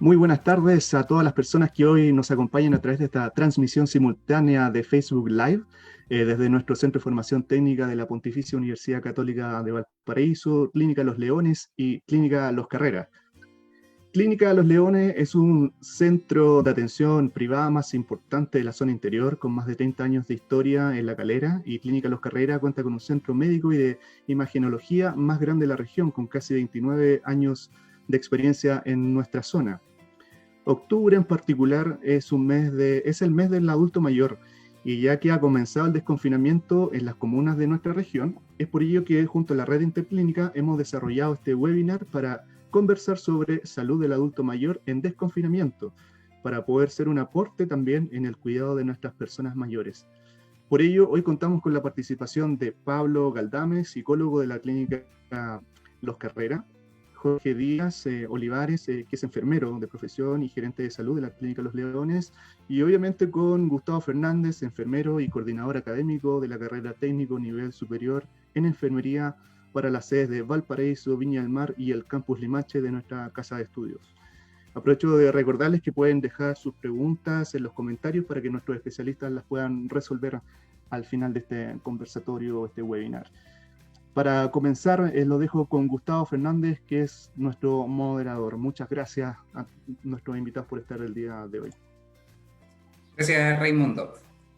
Muy buenas tardes a todas las personas que hoy nos acompañan a través de esta transmisión simultánea de Facebook Live desde nuestro Centro de Formación Técnica de la Pontificia Universidad Católica de Valparaíso, Clínica Los Leones y Clínica Los Carreras. Clínica Los Leones es un centro de atención privada más importante de la zona interior, con más de 30 años de historia en La Calera, y Clínica Los Carreras cuenta con un centro médico y de imagenología más grande de la región, con casi 29 años de experiencia en nuestra zona. Octubre en particular es el mes del adulto mayor, y ya que ha comenzado el desconfinamiento en las comunas de nuestra región, es por ello que junto a la red interclínica hemos desarrollado este webinar para conversar sobre salud del adulto mayor en desconfinamiento, para poder ser un aporte también en el cuidado de nuestras personas mayores. Por ello, hoy contamos con la participación de Pablo Galdame, psicólogo de la clínica Los Carreras, Jorge Díaz Olivares, que es enfermero de profesión y gerente de salud de la Clínica Los Leones, y obviamente con Gustavo Fernández, enfermero y coordinador académico de la carrera técnico nivel superior en enfermería para las sedes de Valparaíso, Viña del Mar y el campus Limache de nuestra casa de estudios. Aprovecho de recordarles que pueden dejar sus preguntas en los comentarios para que nuestros especialistas las puedan resolver al final de este conversatorio, este webinar. Para comenzar, lo dejo con Gustavo Fernández, que es nuestro moderador. Muchas gracias a nuestros invitados por estar el día de hoy. Gracias, Raimundo.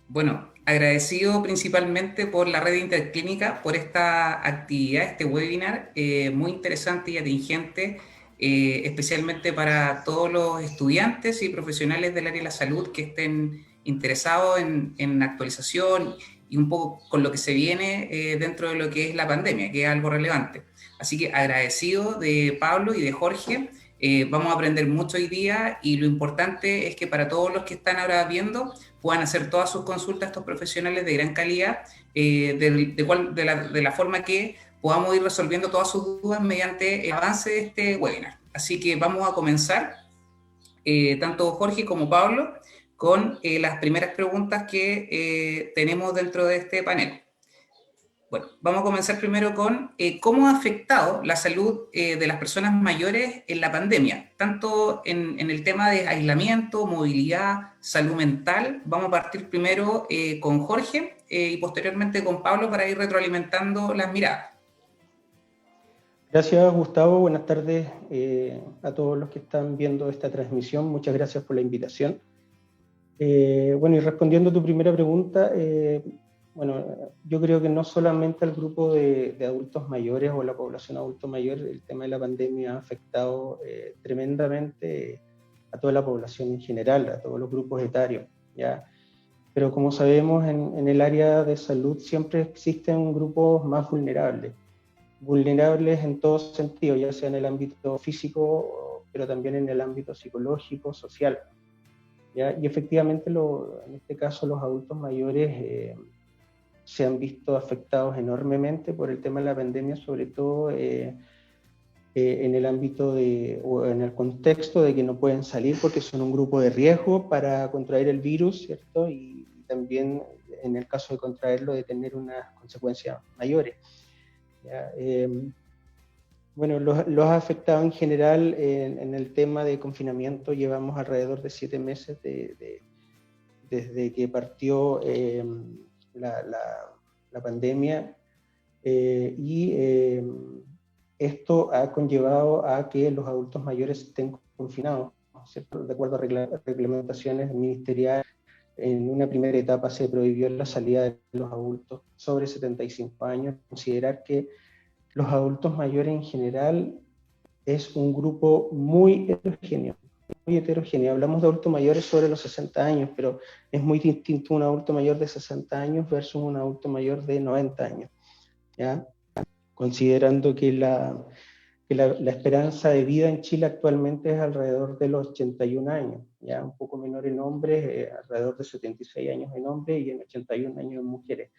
Bueno, agradecido principalmente por la red interclínica, por esta actividad, este webinar muy interesante y atingente, especialmente para todos los estudiantes y profesionales del área de la salud que estén interesados en actualización y un poco con lo que se viene dentro de lo que es la pandemia, que es algo relevante. Así que agradecido de Pablo y de Jorge. Vamos a aprender mucho hoy día y lo importante es que para todos los que están ahora viendo puedan hacer todas sus consultas a estos profesionales de gran calidad, de la forma que podamos ir resolviendo todas sus dudas mediante el avance de este webinar. Así que vamos a comenzar, tanto Jorge como Pablo, con las primeras preguntas que tenemos dentro de este panel. Bueno, vamos a comenzar primero con cómo ha afectado la salud de las personas mayores en la pandemia, tanto en el tema de aislamiento, movilidad, salud mental. Vamos a partir primero con Jorge y posteriormente con Pablo para ir retroalimentando las miradas. Gracias, Gustavo. Buenas tardes a todos los que están viendo esta transmisión. Muchas gracias por la invitación. Bueno, y respondiendo a tu primera pregunta, bueno, yo creo que no solamente al grupo de adultos mayores o la población adulto mayor, el tema de la pandemia ha afectado tremendamente a toda la población en general, a todos los grupos etarios, ¿ya? Pero como sabemos, en el área de salud siempre existen grupos más vulnerables en todo sentido, ya sea en el ámbito físico, pero también en el ámbito psicológico, social, ¿ya? Y efectivamente, en este caso, los adultos mayores se han visto afectados enormemente por el tema de la pandemia, sobre todo en el ámbito o en el contexto de que no pueden salir porque son un grupo de riesgo para contraer el virus, ¿cierto? Y también en el caso de contraerlo, de tener unas consecuencias mayores, ¿ya? Bueno, los ha afectado en general en el tema de confinamiento. Llevamos alrededor de 7 meses desde que partió la pandemia, y esto ha conllevado a que los adultos mayores estén confinados, ¿cierto? De acuerdo a reglamentaciones ministeriales. En una primera etapa se prohibió la salida de los adultos sobre 75 años. Considerar que los adultos mayores en general es un grupo muy heterogéneo. Hablamos de adultos mayores sobre los 60 años, pero es muy distinto un adulto mayor de 60 años versus un adulto mayor de 90 años, ¿ya? Considerando que la esperanza de vida en Chile actualmente es alrededor de los 81 años, ya un poco menor en hombres, alrededor de 76 años en hombres y en 81 años en mujeres.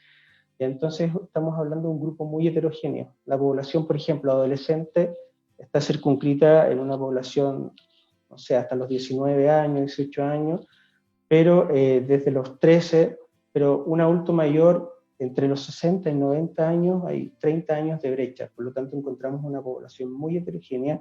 Y entonces estamos hablando de un grupo muy heterogéneo. La población, por ejemplo, adolescente, está circunscrita en una población, o sea, hasta los 19 años, 18 años, pero desde los 13, pero un adulto mayor entre los 60 y 90 años hay 30 años de brecha. Por lo tanto, encontramos una población muy heterogénea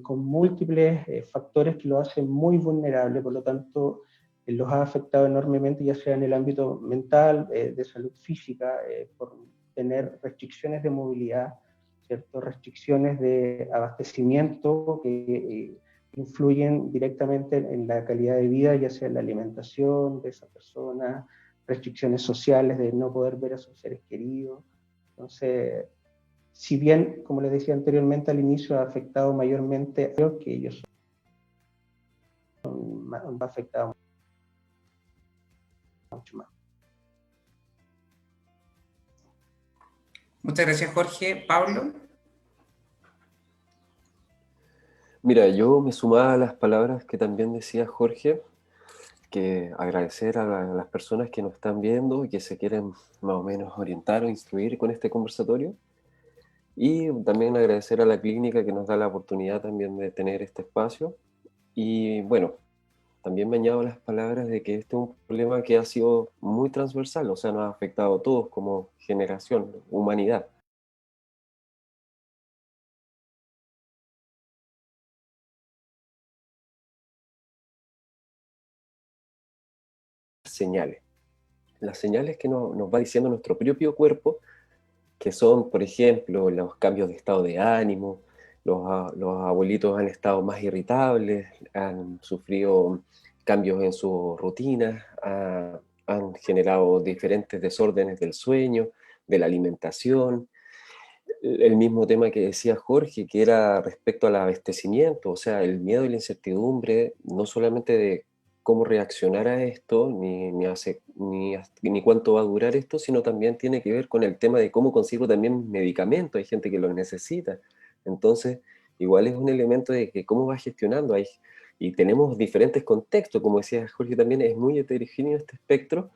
con múltiples factores que lo hacen muy vulnerable, por lo tanto, los ha afectado enormemente, ya sea en el ámbito mental, de salud física, por tener restricciones de movilidad, ¿cierto? Restricciones de abastecimiento que influyen directamente en la calidad de vida, ya sea en la alimentación de esa persona, restricciones sociales de no poder ver a sus seres queridos. Entonces, si bien, como les decía anteriormente al inicio, ha afectado mayormente a los que ellos son más afectados mucho más. Muchas gracias, Jorge. Pablo. Mira, yo me sumaba a las palabras que también decía Jorge, que agradecer a las personas que nos están viendo y que se quieren más o menos orientar o instruir con este conversatorio. Y también agradecer a la clínica que nos da la oportunidad también de tener este espacio. Y bueno, también me añado las palabras de que este es un problema que ha sido muy transversal, o sea, nos ha afectado a todos como generación, humanidad. Señales. Las señales que nos va diciendo nuestro propio cuerpo, que son, por ejemplo, los cambios de estado de ánimo, los abuelitos han estado más irritables, han sufrido cambios en sus rutinas, han generado diferentes desórdenes del sueño, de la alimentación. El mismo tema que decía Jorge, que era respecto al abastecimiento, o sea, el miedo y la incertidumbre, no solamente de cómo reaccionar a esto, ni cuánto va a durar esto, sino también tiene que ver con el tema de cómo consigo también medicamentos, hay gente que los necesita. Entonces, igual es un elemento de que cómo va gestionando, y tenemos diferentes contextos, como decía Jorge también, es muy heterogéneo este espectro.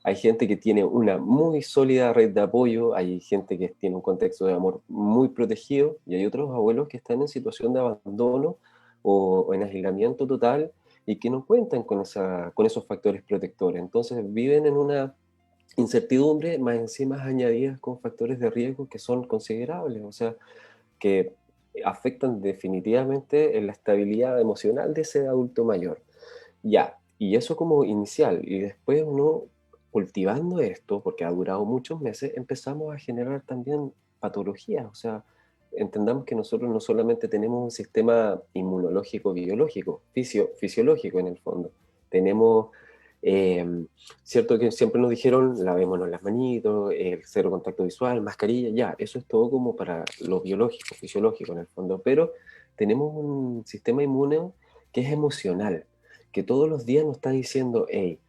Hay gente que tiene una muy sólida red de apoyo, hay gente que tiene un contexto de amor muy protegido y hay otros abuelos que están en situación de abandono o en aislamiento total y que no cuentan con esos factores protectores. Entonces viven en una incertidumbre más encima añadidas con factores de riesgo que son considerables, o sea, que afectan definitivamente en la estabilidad emocional de ese adulto mayor. Ya, y eso como inicial, y después uno cultivando esto, porque ha durado muchos meses, empezamos a generar también patologías, o sea, entendamos que nosotros no solamente tenemos un sistema inmunológico biológico, fisiológico en el fondo, tenemos, cierto que siempre nos dijeron, lavémonos las manitos, el cero contacto visual, mascarilla, ya, eso es todo como para lo biológico, fisiológico en el fondo, pero tenemos un sistema inmune que es emocional, que todos los días nos está diciendo, hey,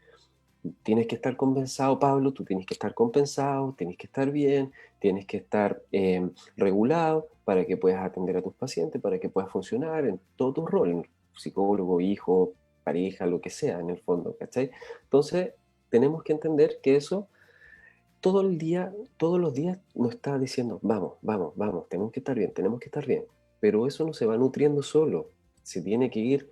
tienes que estar compensado, Pablo, tú tienes que estar compensado, tienes que estar bien, tienes que estar regulado para que puedas atender a tus pacientes, para que puedas funcionar en todo tu rol, psicólogo, hijo, pareja, lo que sea, en el fondo, ¿cachai? Entonces, tenemos que entender que eso todo el día, todos los días nos está diciendo, vamos, vamos, vamos, tenemos que estar bien, tenemos que estar bien. Pero eso no se va nutriendo solo, se tiene que ir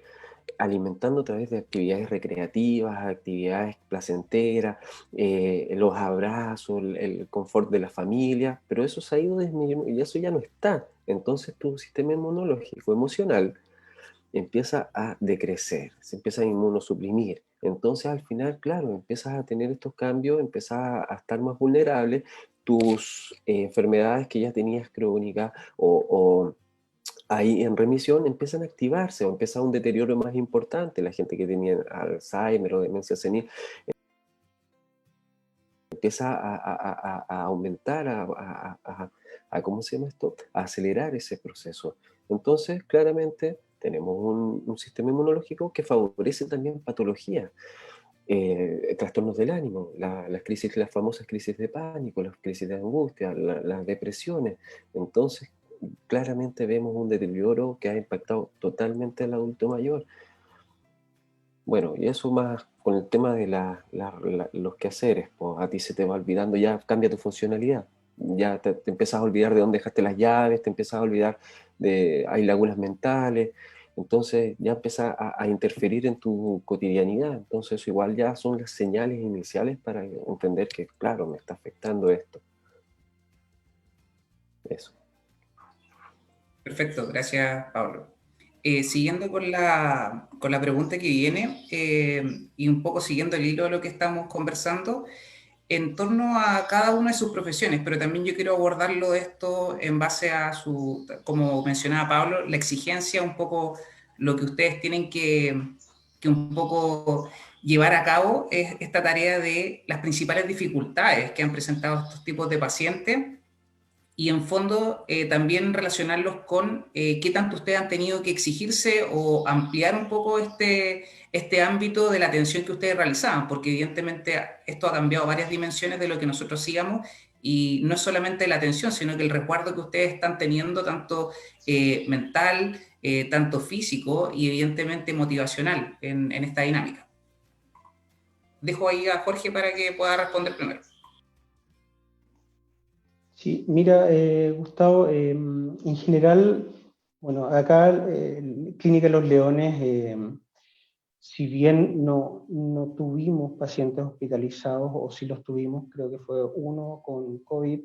alimentando a través de actividades recreativas, actividades placenteras, los abrazos, el confort de la familia, pero eso se ha ido disminuyendo y eso ya no está. Entonces tu sistema inmunológico emocional empieza a decrecer, se empieza a inmunosuprimir. Entonces al final, claro, empiezas a tener estos cambios, empiezas a estar más vulnerable, tus enfermedades que ya tenías crónicas o ahí en remisión empiezan a activarse o empieza un deterioro más importante. La gente que tenía Alzheimer o demencia senil empieza a aumentar, ¿cómo se llama esto? A acelerar ese proceso. Entonces, claramente, tenemos un sistema inmunológico que favorece también patologías, trastornos del ánimo, las famosas crisis de pánico, las crisis de angustia, las depresiones. Entonces, claramente vemos un deterioro que ha impactado totalmente al adulto mayor. Bueno, y eso más con el tema de los quehaceres, pues a ti se te va olvidando, ya cambia tu funcionalidad, ya te empiezas a olvidar de dónde dejaste las llaves, te empiezas a olvidar hay lagunas mentales, entonces ya empieza a interferir en tu cotidianidad, entonces eso igual ya son las señales iniciales para entender que, claro, me está afectando esto. Eso. Perfecto, gracias, Pablo. Siguiendo con la pregunta que viene, y un poco siguiendo el hilo de lo que estamos conversando, en torno a cada una de sus profesiones, pero también yo quiero abordarlo esto en base a su, como mencionaba Pablo, la exigencia, un poco lo que ustedes tienen que un poco llevar a cabo es esta tarea de las principales dificultades que han presentado estos tipos de pacientes y en fondo también relacionarlos con qué tanto ustedes han tenido que exigirse o ampliar un poco este ámbito de la atención que ustedes realizaban, porque evidentemente esto ha cambiado varias dimensiones de lo que nosotros sigamos y no es solamente la atención, sino que el resguardo que ustedes están teniendo, tanto mental, tanto físico y evidentemente motivacional en esta dinámica. Dejo ahí a Jorge para que pueda responder primero. Sí, mira, Gustavo, en general, bueno, acá Clínica Los Leones, si bien no tuvimos pacientes hospitalizados, o si los tuvimos, creo que fue uno con COVID,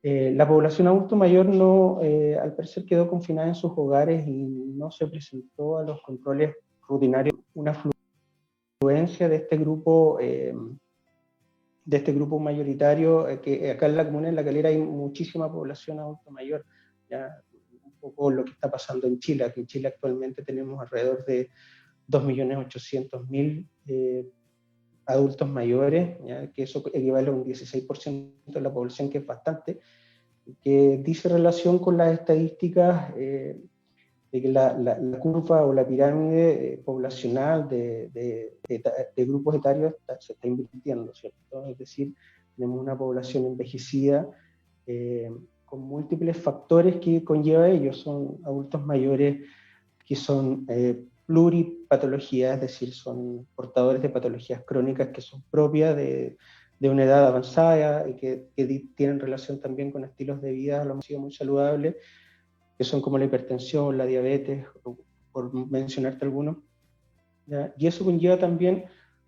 la población adulto mayor no, al parecer quedó confinada en sus hogares y no se presentó a los controles rutinarios. Una afluencia de este grupo mayoritario, que acá en la comuna de La Calera hay muchísima población adulto mayor, ya un poco lo que está pasando en Chile. Aquí en Chile actualmente tenemos alrededor de 2.800.000 adultos mayores, ¿ya? Que eso equivale a un 16% de la población, que es bastante, que dice relación con las estadísticas de que la curva o la pirámide poblacional de grupos etarios se está invirtiendo, ¿cierto? Es decir, tenemos una población envejecida con múltiples factores que conlleva ello. Son adultos mayores que son pluripatologías, es decir, son portadores de patologías crónicas que son propias de una edad avanzada y que tienen relación también con estilos de vida, lo hemos sido muy saludables, que son como la hipertensión, la diabetes, por mencionarte algunos. ¿Ya? Y eso conlleva también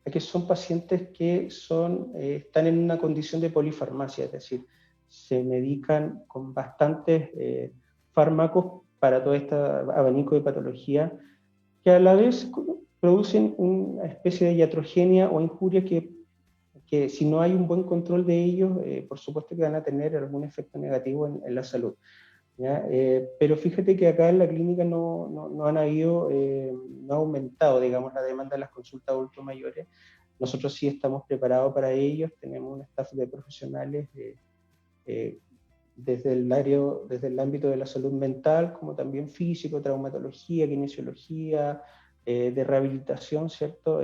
a que son pacientes que están en una condición de polifarmacia, es decir, se medican con bastantes fármacos para todo este abanico de patología, que a la vez producen una especie de iatrogenia o injuria que si no hay un buen control de ellos, por supuesto que van a tener algún efecto negativo en la salud. Pero fíjate que acá en la clínica no han habido, no ha aumentado, digamos, la demanda de las consultas de adultos mayores. Nosotros sí estamos preparados para ellos, tenemos un staff de profesionales desde el ámbito de la salud mental, como también físico, traumatología, kinesiología, de rehabilitación, ¿cierto?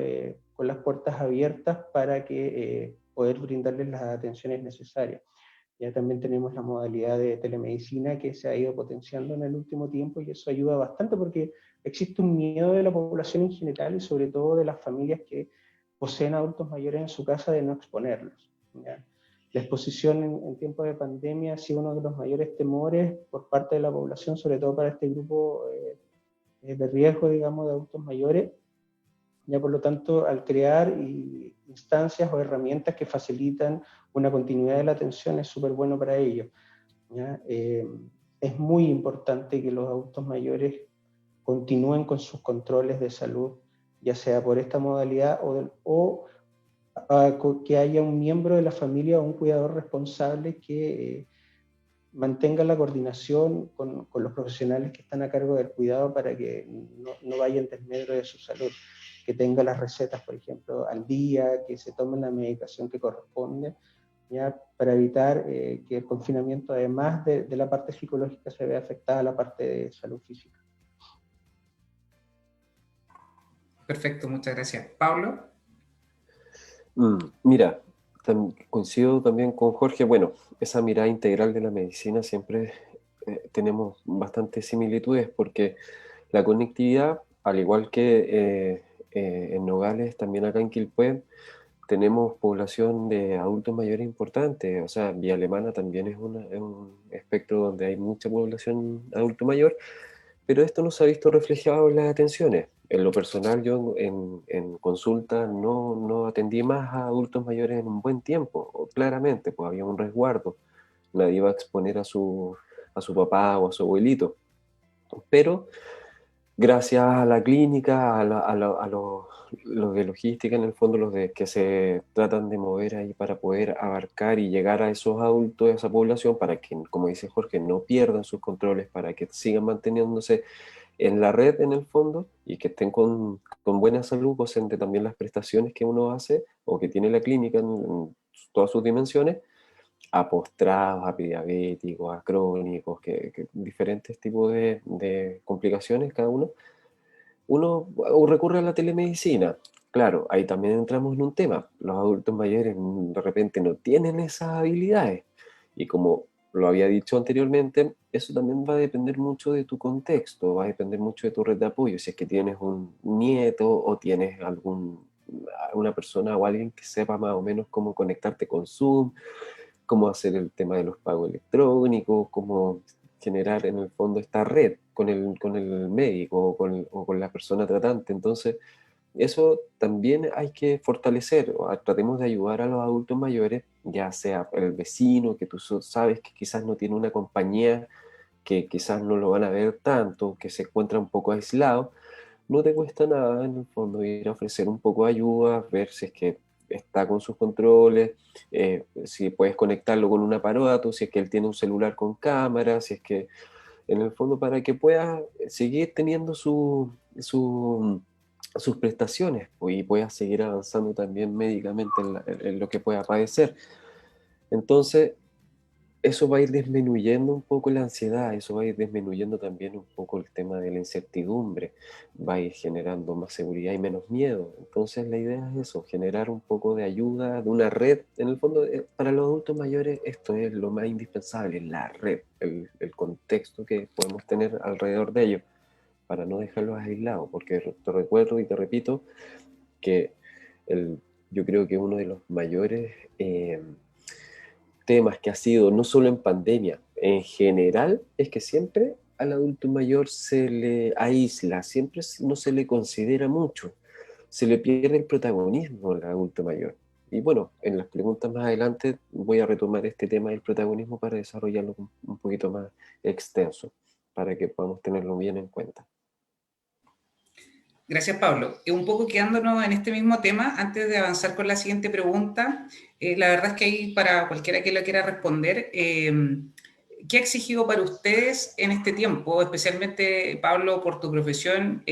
Con las puertas abiertas para que poder brindarles las atenciones necesarias. Ya también tenemos la modalidad de telemedicina que se ha ido potenciando en el último tiempo, y eso ayuda bastante porque existe un miedo de la población en general y sobre todo de las familias que poseen adultos mayores en su casa de no exponerlos. ¿Ya? La exposición en tiempos de pandemia ha sido uno de los mayores temores por parte de la población, sobre todo para este grupo de riesgo, digamos, de adultos mayores. Ya por lo tanto, al crear instancias o herramientas que facilitan una continuidad de la atención, es súper bueno para ellos. ¿Ya? Es muy importante que los adultos mayores continúen con sus controles de salud, ya sea por esta modalidad o que haya un miembro de la familia o un cuidador responsable que mantenga la coordinación con los profesionales que están a cargo del cuidado para que no vaya en desmedro de su salud, que tenga las recetas, por ejemplo, al día, que se tome la medicación que corresponde, ¿ya? Para evitar que el confinamiento, además de la parte psicológica, se vea afectada a la parte de salud física. Perfecto, muchas gracias. Pablo. Mira, coincido también con Jorge. Bueno, esa mirada integral de la medicina siempre tenemos bastantes similitudes, porque la conectividad, al igual que en Nogales, también acá en Quilpué, tenemos población de adultos mayores importante. O sea, Villa Alemana también es un espectro donde hay mucha población adulto mayor, pero esto no se ha visto reflejado en las atenciones. En lo personal, yo en consulta no atendí más a adultos mayores en un buen tiempo, o claramente, pues había un resguardo. Nadie iba a exponer a su papá o a su abuelito. Pero gracias a la clínica, a los de logística, en el fondo, los de que se tratan de mover ahí para poder abarcar y llegar a esos adultos, a esa población, para que, como dice Jorge, no pierdan sus controles, para que sigan manteniéndose en la red, en el fondo, y que estén con buena salud, gocen de también las prestaciones que uno hace o que tiene la clínica en todas sus dimensiones, a postrados, a prediabéticos, a crónicos, que diferentes tipos de complicaciones cada uno. Uno recurre a la telemedicina. Claro, ahí también entramos en un tema. Los adultos mayores de repente no tienen esas habilidades. Y como lo había dicho anteriormente, eso también va a depender mucho de tu contexto, va a depender mucho de tu red de apoyo. Si es que tienes un nieto o tienes una persona o alguien que sepa más o menos cómo conectarte con Zoom, cómo hacer el tema de los pagos electrónicos, cómo generar en el fondo esta red con el médico o con la persona tratante. Entonces, eso también hay que fortalecer. Tratemos de ayudar a los adultos mayores, ya sea el vecino, que tú sabes que quizás no tiene una compañía, que quizás no lo van a ver tanto, que se encuentra un poco aislado. No te cuesta nada en el fondo ir a ofrecer un poco de ayuda, ver si es que está con sus controles, si puedes conectarlo con un aparato, si es que él tiene un celular con cámara, si es que en el fondo para que pueda seguir teniendo sus prestaciones, pues, y pueda seguir avanzando también médicamente en lo que pueda padecer. Entonces, eso va a ir disminuyendo un poco la ansiedad, eso va a ir disminuyendo también un poco el tema de la incertidumbre, va a ir generando más seguridad y menos miedo. Entonces la idea es eso, generar un poco de ayuda, de una red. En el fondo, para los adultos mayores esto es lo más indispensable, la red, el contexto que podemos tener alrededor de ellos, para no dejarlos aislados, porque te recuerdo y te repito que yo creo que uno de los mayores temas que ha sido no solo en pandemia, en general, es que siempre al adulto mayor se le aísla, siempre no se le considera mucho, se le pierde el protagonismo al adulto mayor. Y bueno, en las preguntas más adelante voy a retomar este tema del protagonismo para desarrollarlo un poquito más extenso, para que podamos tenerlo bien en cuenta. Gracias, Pablo. Un poco quedándonos en este mismo tema, antes de avanzar con la siguiente pregunta, la verdad es que ahí para cualquiera que lo quiera responder, ¿qué ha exigido para ustedes en este tiempo? Especialmente, Pablo, por tu profesión,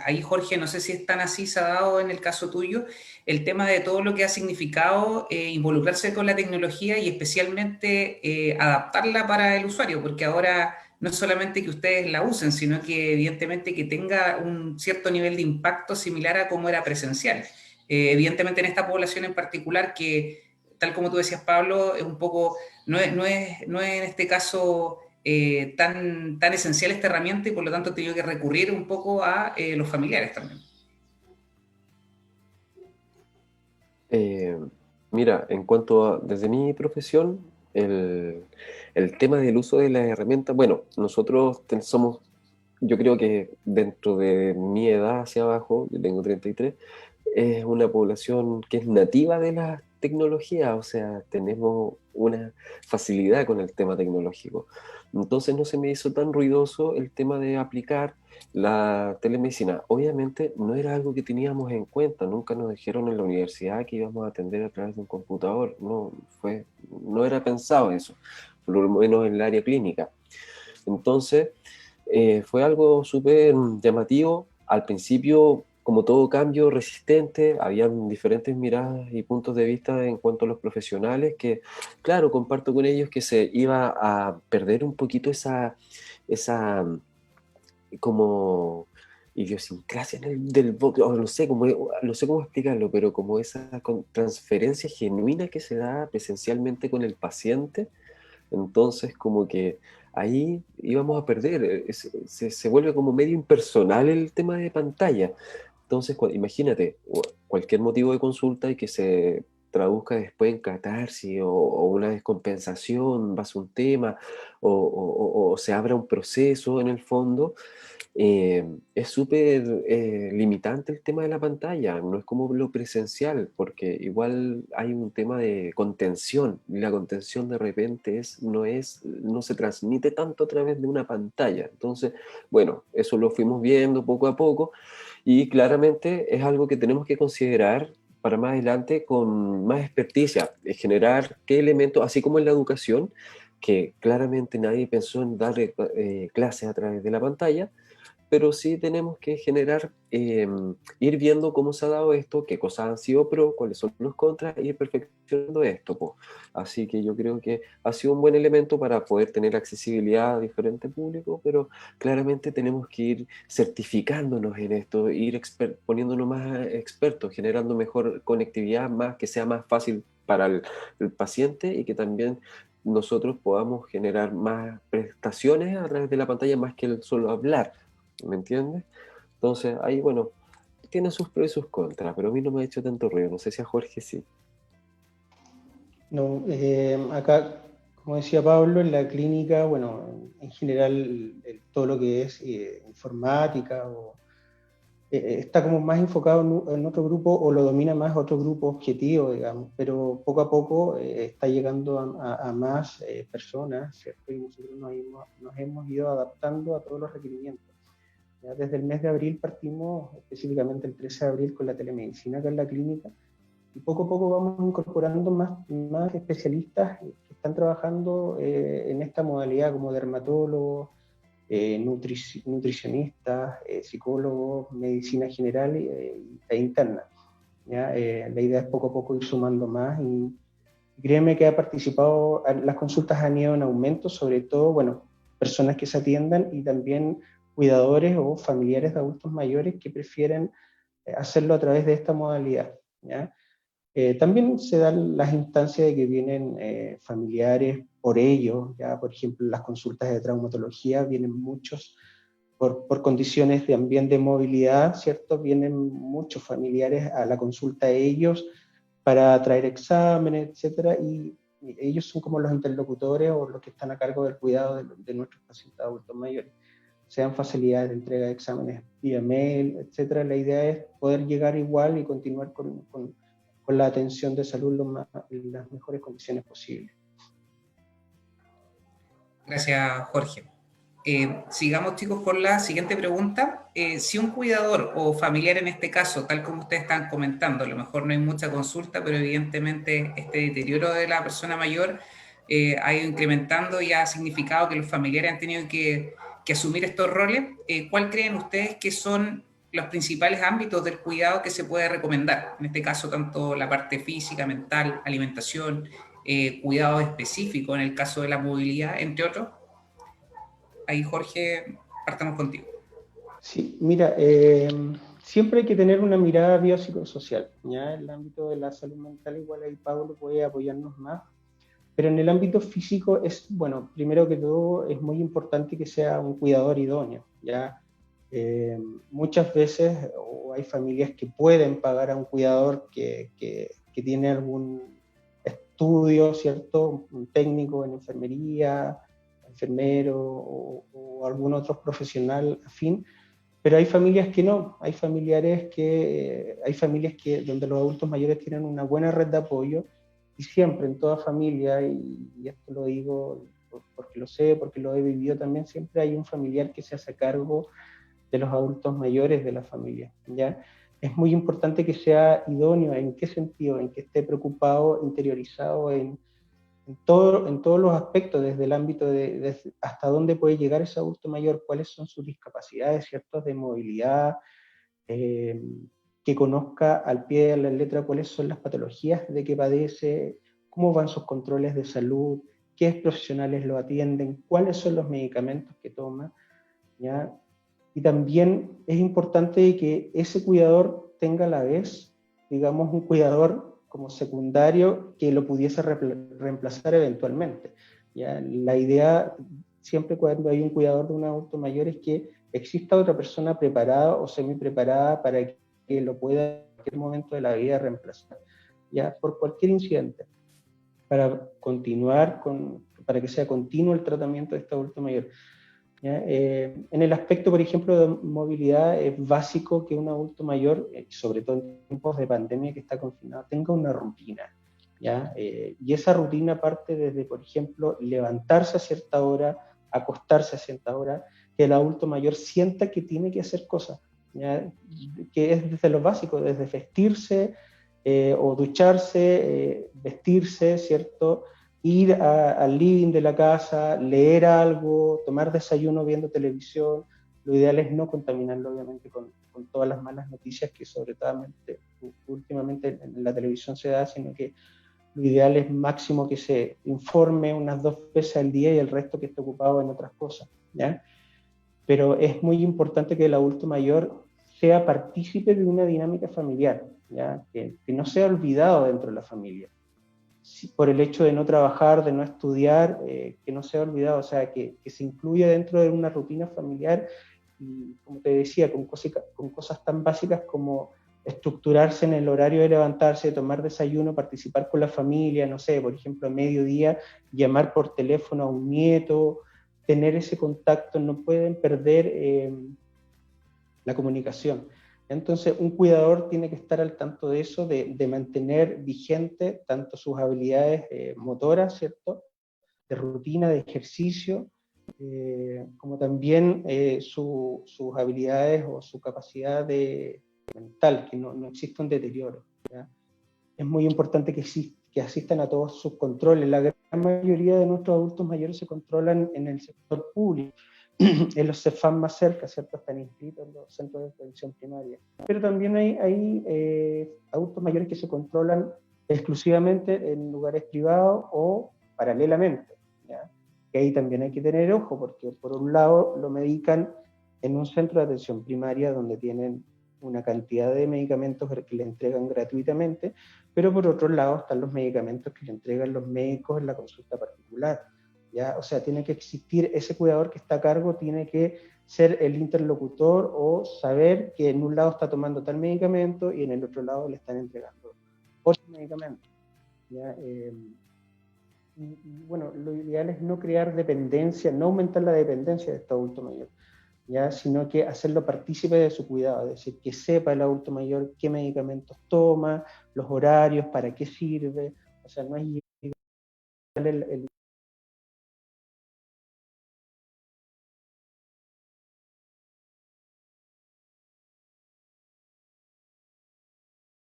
ahí Jorge, no sé si es tan así, se ha dado en el caso tuyo, el tema de todo lo que ha significado involucrarse con la tecnología y especialmente adaptarla para el usuario, porque ahora no es solamente que ustedes la usen, sino que evidentemente que tenga un cierto nivel de impacto similar a como era presencial. Evidentemente en esta población en particular que, tal como tú decías, Pablo, es un poco, no es en este caso tan esencial esta herramienta y por lo tanto he tenido que recurrir un poco a los familiares también. Eh, Mira, en cuanto a desde mi profesión, el tema del uso de las herramientas, bueno, nosotros somos, yo creo que dentro de mi edad hacia abajo, yo tengo 33, es una población que es nativa de la tecnología, o sea, tenemos una facilidad con el tema tecnológico. Entonces no se me hizo tan ruidoso el tema de aplicar la telemedicina. Obviamente no era algo que teníamos en cuenta, nunca nos dijeron en la universidad que íbamos a atender a través de un computador, no era pensado eso, por lo menos en el área clínica. Entonces, fue algo súper llamativo. Al principio, como todo cambio, resistente, habían diferentes miradas y puntos de vista en cuanto a los profesionales, que, claro, comparto con ellos que se iba a perder un poquito esa como idiosincrasia no sé cómo explicarlo, pero como esa transferencia genuina que se da presencialmente con el paciente. Entonces, como que ahí íbamos a perder, se vuelve como medio impersonal el tema de pantalla. Entonces, imagínate, cualquier motivo de consulta y que se traduzca después en catarsis o una descompensación, base a un tema, o se abra un proceso en el fondo, es súper limitante el tema de la pantalla, no es como lo presencial, porque igual hay un tema de contención, y la contención de repente no se transmite tanto a través de una pantalla. Entonces, bueno, eso lo fuimos viendo poco a poco, y claramente es algo que tenemos que considerar para más adelante con más experticia, generar qué elementos, así como en la educación, que claramente nadie pensó en darle clases a través de la pantalla, pero sí tenemos que generar, ir viendo cómo se ha dado esto, qué cosas han sido pro, cuáles son los contras, y ir perfeccionando esto, po. Así que yo creo que ha sido un buen elemento para poder tener accesibilidad a diferentes públicos, pero claramente tenemos que ir certificándonos en esto, ir poniéndonos más expertos, generando mejor conectividad, más que sea más fácil para el paciente, y que también nosotros podamos generar más prestaciones a través de la pantalla, más que el solo hablar. ¿Me entiendes? Entonces, ahí, bueno, tiene sus pros y sus contras, pero a mí no me ha hecho tanto ruido. No sé si a Jorge sí. No, acá, como decía Pablo, en la clínica, bueno, en general todo lo que es informática está como más enfocado en otro grupo, o lo domina más otro grupo objetivo, digamos, pero poco a poco está llegando a más personas, ¿cierto? Y nosotros nos hemos ido adaptando a todos los requerimientos. Ya desde el mes de abril partimos, específicamente el 13 de abril, con la telemedicina acá en la clínica, y poco a poco vamos incorporando más especialistas que están trabajando en esta modalidad, como dermatólogos, nutricionistas, psicólogos, medicina general e interna. ¿Ya? La idea es poco a poco ir sumando más, y créeme que ha participado, las consultas han ido en aumento, sobre todo, bueno, personas que se atiendan, y también cuidadores o familiares de adultos mayores que prefieren hacerlo a través de esta modalidad. ¿Ya? También se dan las instancias de que vienen familiares por ello, ya por ejemplo las consultas de traumatología vienen muchos por condiciones también de movilidad, ¿cierto? Vienen muchos familiares a la consulta de ellos para traer exámenes, etcétera, y ellos son como los interlocutores o los que están a cargo del cuidado de nuestros pacientes adultos mayores. Sean facilidades de entrega de exámenes vía mail, etcétera. La idea es poder llegar igual y continuar con la atención de salud en las mejores condiciones posibles. Gracias, Jorge. Sigamos, chicos, con la siguiente pregunta. Si un cuidador o familiar en este caso, tal como ustedes están comentando, a lo mejor no hay mucha consulta, pero evidentemente este deterioro de la persona mayor ha ido incrementando y ha significado que los familiares han tenido que asumir estos roles, ¿cuál creen ustedes que son los principales ámbitos del cuidado que se puede recomendar? En este caso, tanto la parte física, mental, alimentación, cuidado específico en el caso de la movilidad, entre otros. Ahí, Jorge, partamos contigo. Sí, mira, siempre hay que tener una mirada biopsicosocial, ¿ya? En el ámbito de la salud mental, igual ahí Pablo puede apoyarnos más, pero en el ámbito físico es, bueno, primero que todo es muy importante que sea un cuidador idóneo, ¿ya? Muchas veces hay familias que pueden pagar a un cuidador que tiene algún estudio, ¿cierto? Un técnico en enfermería, enfermero o algún otro profesional afín, pero hay familias que no, hay familias que donde los adultos mayores tienen una buena red de apoyo, y siempre en toda familia, y esto lo digo porque lo sé, porque lo he vivido también, siempre hay un familiar que se hace cargo de los adultos mayores de la familia, ¿ya? Es muy importante que sea idóneo. ¿En qué sentido? En que esté preocupado, interiorizado en todos los aspectos, desde el ámbito de hasta dónde puede llegar ese adulto mayor, cuáles son sus discapacidades, ¿cierto? De movilidad, que conozca al pie de la letra cuáles son las patologías de que padece, cómo van sus controles de salud, qué profesionales lo atienden, cuáles son los medicamentos que toma, ¿ya? Y también es importante que ese cuidador tenga a la vez, digamos, un cuidador como secundario que lo pudiese reemplazar eventualmente, ¿ya? La idea, siempre cuando hay un cuidador de un adulto mayor, es que exista otra persona preparada o semi-preparada para que lo pueda en cualquier momento de la vida reemplazar, ¿ya? Por cualquier incidente, para que sea continuo el tratamiento de este adulto mayor. ¿Ya? En el aspecto, por ejemplo, de movilidad, es básico que un adulto mayor, sobre todo en tiempos de pandemia que está confinado, tenga una rutina. ¿Ya? Y esa rutina parte desde, por ejemplo, levantarse a cierta hora, acostarse a cierta hora, que el adulto mayor sienta que tiene que hacer cosas, ¿ya? Que es desde lo básico, desde vestirse o ducharse, vestirse, ¿cierto? Ir al living de la casa, leer algo, tomar desayuno viendo televisión. Lo ideal es no contaminarlo, obviamente, con todas las malas noticias que sobre todo últimamente en la televisión se da, sino que lo ideal es máximo que se informe unas 2 veces al día y el resto que esté ocupado en otras cosas, ¿ya? Pero es muy importante que el adulto mayor sea partícipe de una dinámica familiar, ¿ya? Que no sea olvidado dentro de la familia. Por el hecho de no trabajar, de no estudiar, que no sea olvidado, o sea, que se incluya dentro de una rutina familiar y, como te decía, con cosas tan básicas como estructurarse en el horario de levantarse, tomar desayuno, participar con la familia, no sé, por ejemplo, a mediodía, llamar por teléfono a un nieto, tener ese contacto, no pueden perder la comunicación. Entonces, un cuidador tiene que estar al tanto de eso, de mantener vigente tanto sus habilidades motoras, ¿cierto? De rutina, de ejercicio, como también sus habilidades o su capacidad mental, que no exista un deterioro, ¿ya? Es muy importante que asistan a todos sus controles. La gran mayoría de nuestros adultos mayores se controlan en el sector público, en los CEFAM más cerca, ¿cierto? Están inscritos en los centros de atención primaria. Pero también hay adultos mayores que se controlan exclusivamente en lugares privados o paralelamente, ¿ya? Que ahí también hay que tener ojo, porque por un lado lo medican en un centro de atención primaria donde tienen una cantidad de medicamentos que le entregan gratuitamente, pero por otro lado están los medicamentos que le entregan los médicos en la consulta particular, ¿ya? O sea, tiene que existir ese cuidador que está a cargo, tiene que ser el interlocutor o saber que en un lado está tomando tal medicamento y en el otro lado le están entregando otro medicamento, ¿ya? Y bueno, lo ideal es no crear dependencia, no aumentar la dependencia de este adulto mayor, ¿ya? Sino que hacerlo partícipe de su cuidado, es decir, que sepa el adulto mayor qué medicamentos toma, los horarios, para qué sirve, o sea, no es el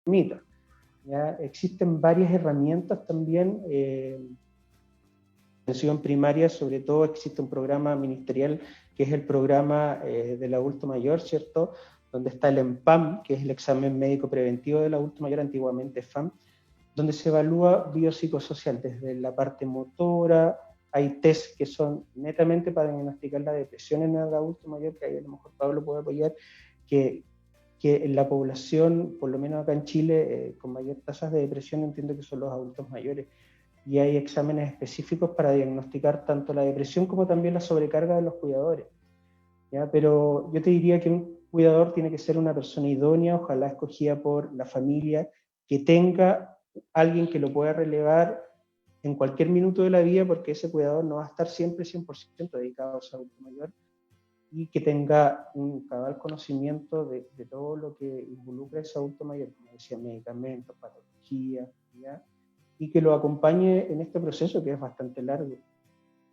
mito, ¿ya? Existen varias herramientas también, atención primaria, sobre todo existe un programa ministerial que es el programa del adulto mayor, ¿cierto? Donde está el EMPAM, que es el examen médico preventivo del adulto mayor, antiguamente FAM, donde se evalúa biopsicosocial desde la parte motora. Hay test que son netamente para diagnosticar la depresión en el adulto mayor, que ahí a lo mejor Pablo puede apoyar, que en la población, por lo menos acá en Chile, con mayor tasas de depresión, entiendo que son los adultos mayores. Y hay exámenes específicos para diagnosticar tanto la depresión como también la sobrecarga de los cuidadores, ¿ya? Pero yo te diría que un cuidador tiene que ser una persona idónea, ojalá escogida por la familia, que tenga alguien que lo pueda relevar en cualquier minuto de la vida, porque ese cuidador no va a estar siempre 100% dedicado a su adulto mayor, y que tenga un cabal conocimiento de todo lo que involucra a ese adulto mayor, como decía, medicamentos, patologías, ¿ya? Y que lo acompañe en este proceso que es bastante largo,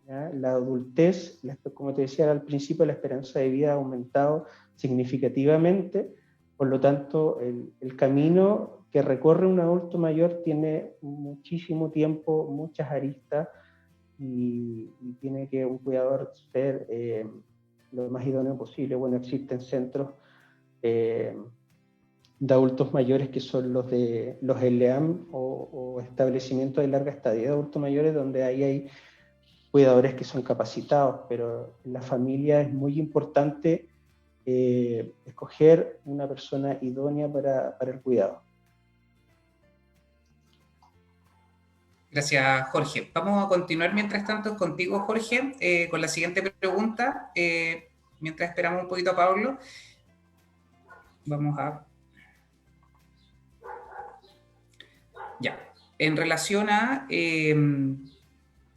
¿ya? La adultez, como te decía al principio, la esperanza de vida ha aumentado significativamente, por lo tanto el camino que recorre un adulto mayor tiene muchísimo tiempo, muchas aristas, y tiene que un cuidador ser lo más idóneo posible. Bueno, existen centros de adultos mayores que son los de los LEAM o establecimientos de larga estadía de adultos mayores, donde ahí hay cuidadores que son capacitados, pero en la familia es muy importante escoger una persona idónea para el cuidado. Gracias, Jorge. Vamos a continuar mientras tanto contigo, Jorge, con la siguiente pregunta. Mientras esperamos un poquito a Pablo, vamos a... Ya. En relación a...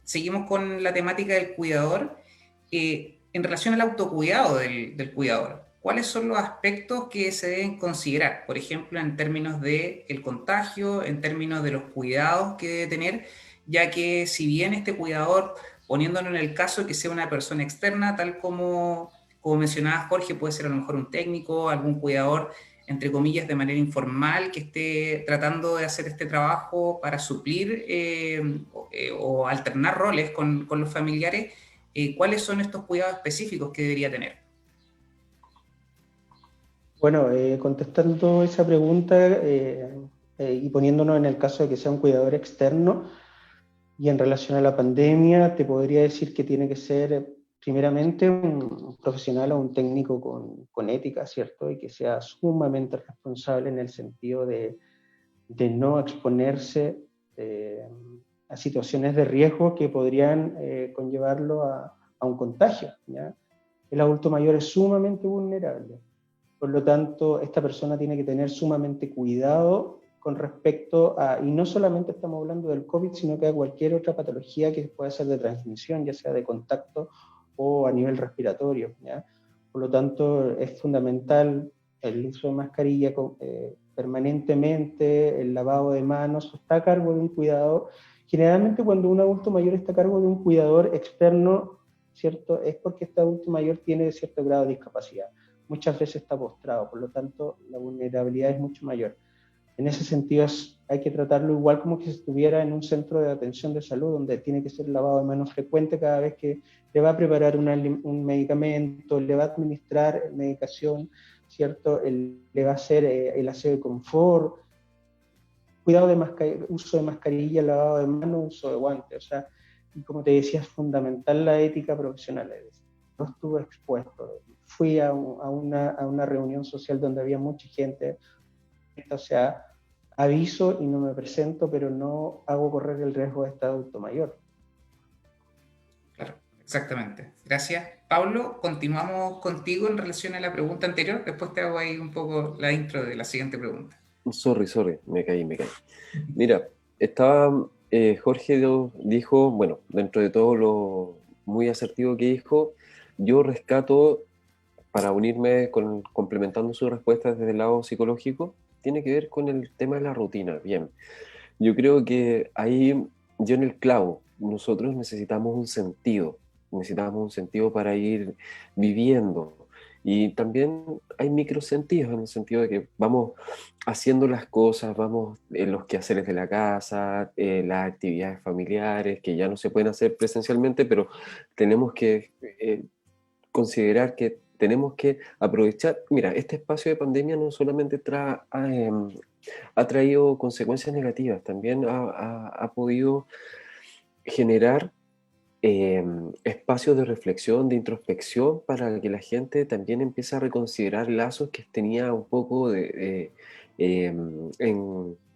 seguimos con la temática del cuidador. En en relación al autocuidado del cuidador, ¿cuáles son los aspectos que se deben considerar? Por ejemplo, en términos del contagio, en términos de los cuidados que debe tener, ya que si bien este cuidador, poniéndolo en el caso de que sea una persona externa, tal como mencionaba Jorge, puede ser a lo mejor un técnico, algún cuidador, entre comillas, de manera informal, que esté tratando de hacer este trabajo para suplir o alternar roles con los familiares, ¿cuáles son estos cuidados específicos que debería tener? Bueno, contestando esa pregunta y poniéndonos en el caso de que sea un cuidador externo y en relación a la pandemia, te podría decir que tiene que ser primeramente un profesional o un técnico con ética, ¿cierto? Y que sea sumamente responsable en el sentido de no exponerse a situaciones de riesgo que podrían conllevarlo a un contagio, ¿ya? El adulto mayor es sumamente vulnerable. Por lo tanto, esta persona tiene que tener sumamente cuidado con respecto a, y no solamente estamos hablando del COVID, sino que a cualquier otra patología que pueda ser de transmisión, ya sea de contacto o a nivel respiratorio, ¿ya? Por lo tanto, es fundamental el uso de mascarilla permanentemente, el lavado de manos, está a cargo de un cuidador. Generalmente cuando un adulto mayor está a cargo de un cuidador externo, ¿cierto? Es porque este adulto mayor tiene cierto grado de discapacidad. Muchas veces está postrado, por lo tanto la vulnerabilidad es mucho mayor. En ese sentido hay que tratarlo igual como que si estuviera en un centro de atención de salud, donde tiene que ser lavado de manos frecuente cada vez que le va a preparar un medicamento, le va a administrar medicación, ¿cierto? Le va a hacer el aseo de confort, cuidado de uso de mascarilla, lavado de manos, uso de guantes. O sea, y como te decía, es fundamental la ética profesional. No estuve expuesto. Fui a una reunión social donde había mucha gente, o sea, aviso y no me presento, pero no hago correr el riesgo de este adulto mayor. Claro, exactamente. Gracias. Pablo, continuamos contigo en relación a la pregunta anterior. Después te hago ahí un poco la intro de la siguiente pregunta. Sorry, me caí. Mira, estaba, Jorge dijo, bueno, dentro de todo lo muy asertivo que dijo, yo rescato, para unirme complementando su respuesta desde el lado psicológico, tiene que ver con el tema de la rutina. Bien, yo creo que ahí, yo en el clavo, nosotros necesitamos un sentido para ir viviendo. Y también hay microsentidos en el sentido de que vamos haciendo las cosas, vamos en los quehaceres de la casa, las actividades familiares que ya no se pueden hacer presencialmente, pero tenemos que considerar que tenemos que aprovechar. Mira, este espacio de pandemia no solamente ha traído consecuencias negativas, también ha podido generar espacios de reflexión, de introspección, para que la gente también empiece a reconsiderar lazos que tenía un poco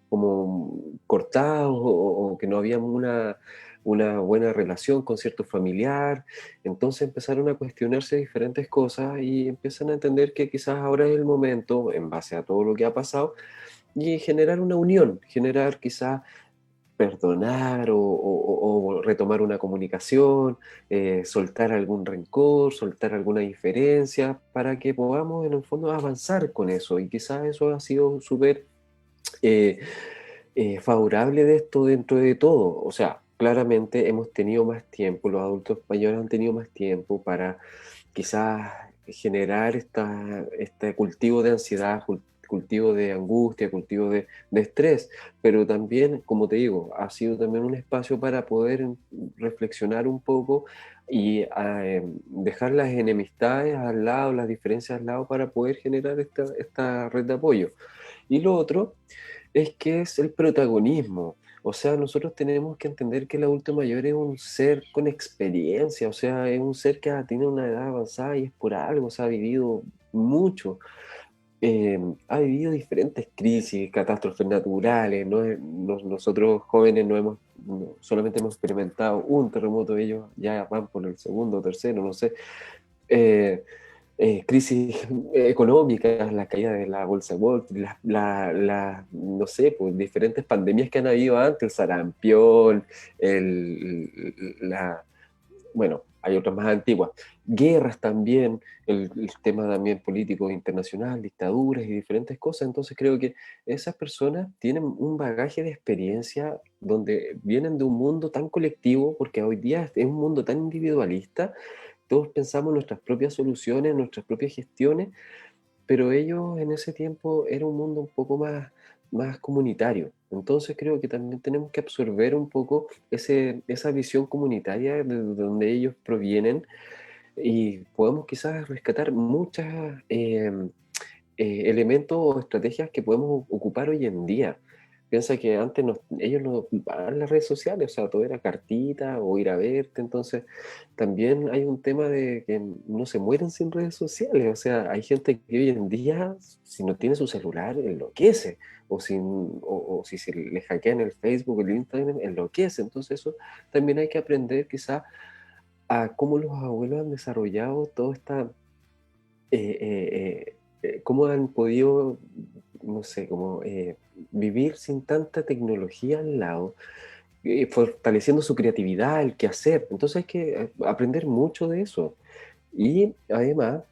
como cortados o que no había una buena relación con cierto familiar. Entonces empezaron a cuestionarse diferentes cosas y empiezan a entender que quizás ahora es el momento, en base a todo lo que ha pasado, y generar una unión, generar quizás perdonar o retomar una comunicación, soltar algún rencor, soltar alguna diferencia, para que podamos en el fondo avanzar con eso. Y quizás eso ha sido súper eh, favorable de esto dentro de todo. O sea, claramente hemos tenido más tiempo, los adultos mayores han tenido más tiempo para quizás generar este cultivo de ansiedad, cultivo de angustia, cultivo de estrés, pero también, como te digo, ha sido también un espacio para poder reflexionar un poco y dejar las enemistades al lado, las diferencias al lado, para poder generar esta red de apoyo. Y lo otro es que es el protagonismo. O sea, nosotros tenemos que entender que el adulto mayor es un ser con experiencia, o sea, es un ser que tiene una edad avanzada y es por algo, o sea, ha vivido mucho. Ha vivido diferentes crisis, catástrofes naturales, ¿no? Nosotros jóvenes solamente hemos experimentado un terremoto, ellos ya van por el segundo, tercero, no sé. Eh, Crisis económicas, la caída de la bolsa de Wall Street, no sé, pues diferentes pandemias que han habido antes, el sarampión, la, bueno, hay otras más antiguas. Guerras también, el tema también político internacional, dictaduras y diferentes cosas. Entonces creo que esas personas tienen un bagaje de experiencia donde vienen de un mundo tan colectivo, porque hoy día es un mundo tan individualista, todos pensamos nuestras propias soluciones, nuestras propias gestiones, pero ellos en ese tiempo era un mundo un poco más comunitario. Entonces creo que también tenemos que absorber un poco esa visión comunitaria de donde ellos provienen y podemos quizás rescatar muchos elementos o estrategias que podemos ocupar hoy en día. Piensa que antes ellos no ocupaban las redes sociales, o sea, todo era cartita o ir a verte, entonces también hay un tema de que no se mueren sin redes sociales, o sea, hay gente que hoy en día, si no tiene su celular, enloquece, o si se le hackean el Facebook, el Instagram, enloquece, entonces eso también hay que aprender quizá a cómo los abuelos han desarrollado toda esta cómo han podido, no sé, como vivir sin tanta tecnología al lado, fortaleciendo su creatividad, el quehacer. Entonces hay que aprender mucho de eso. Y además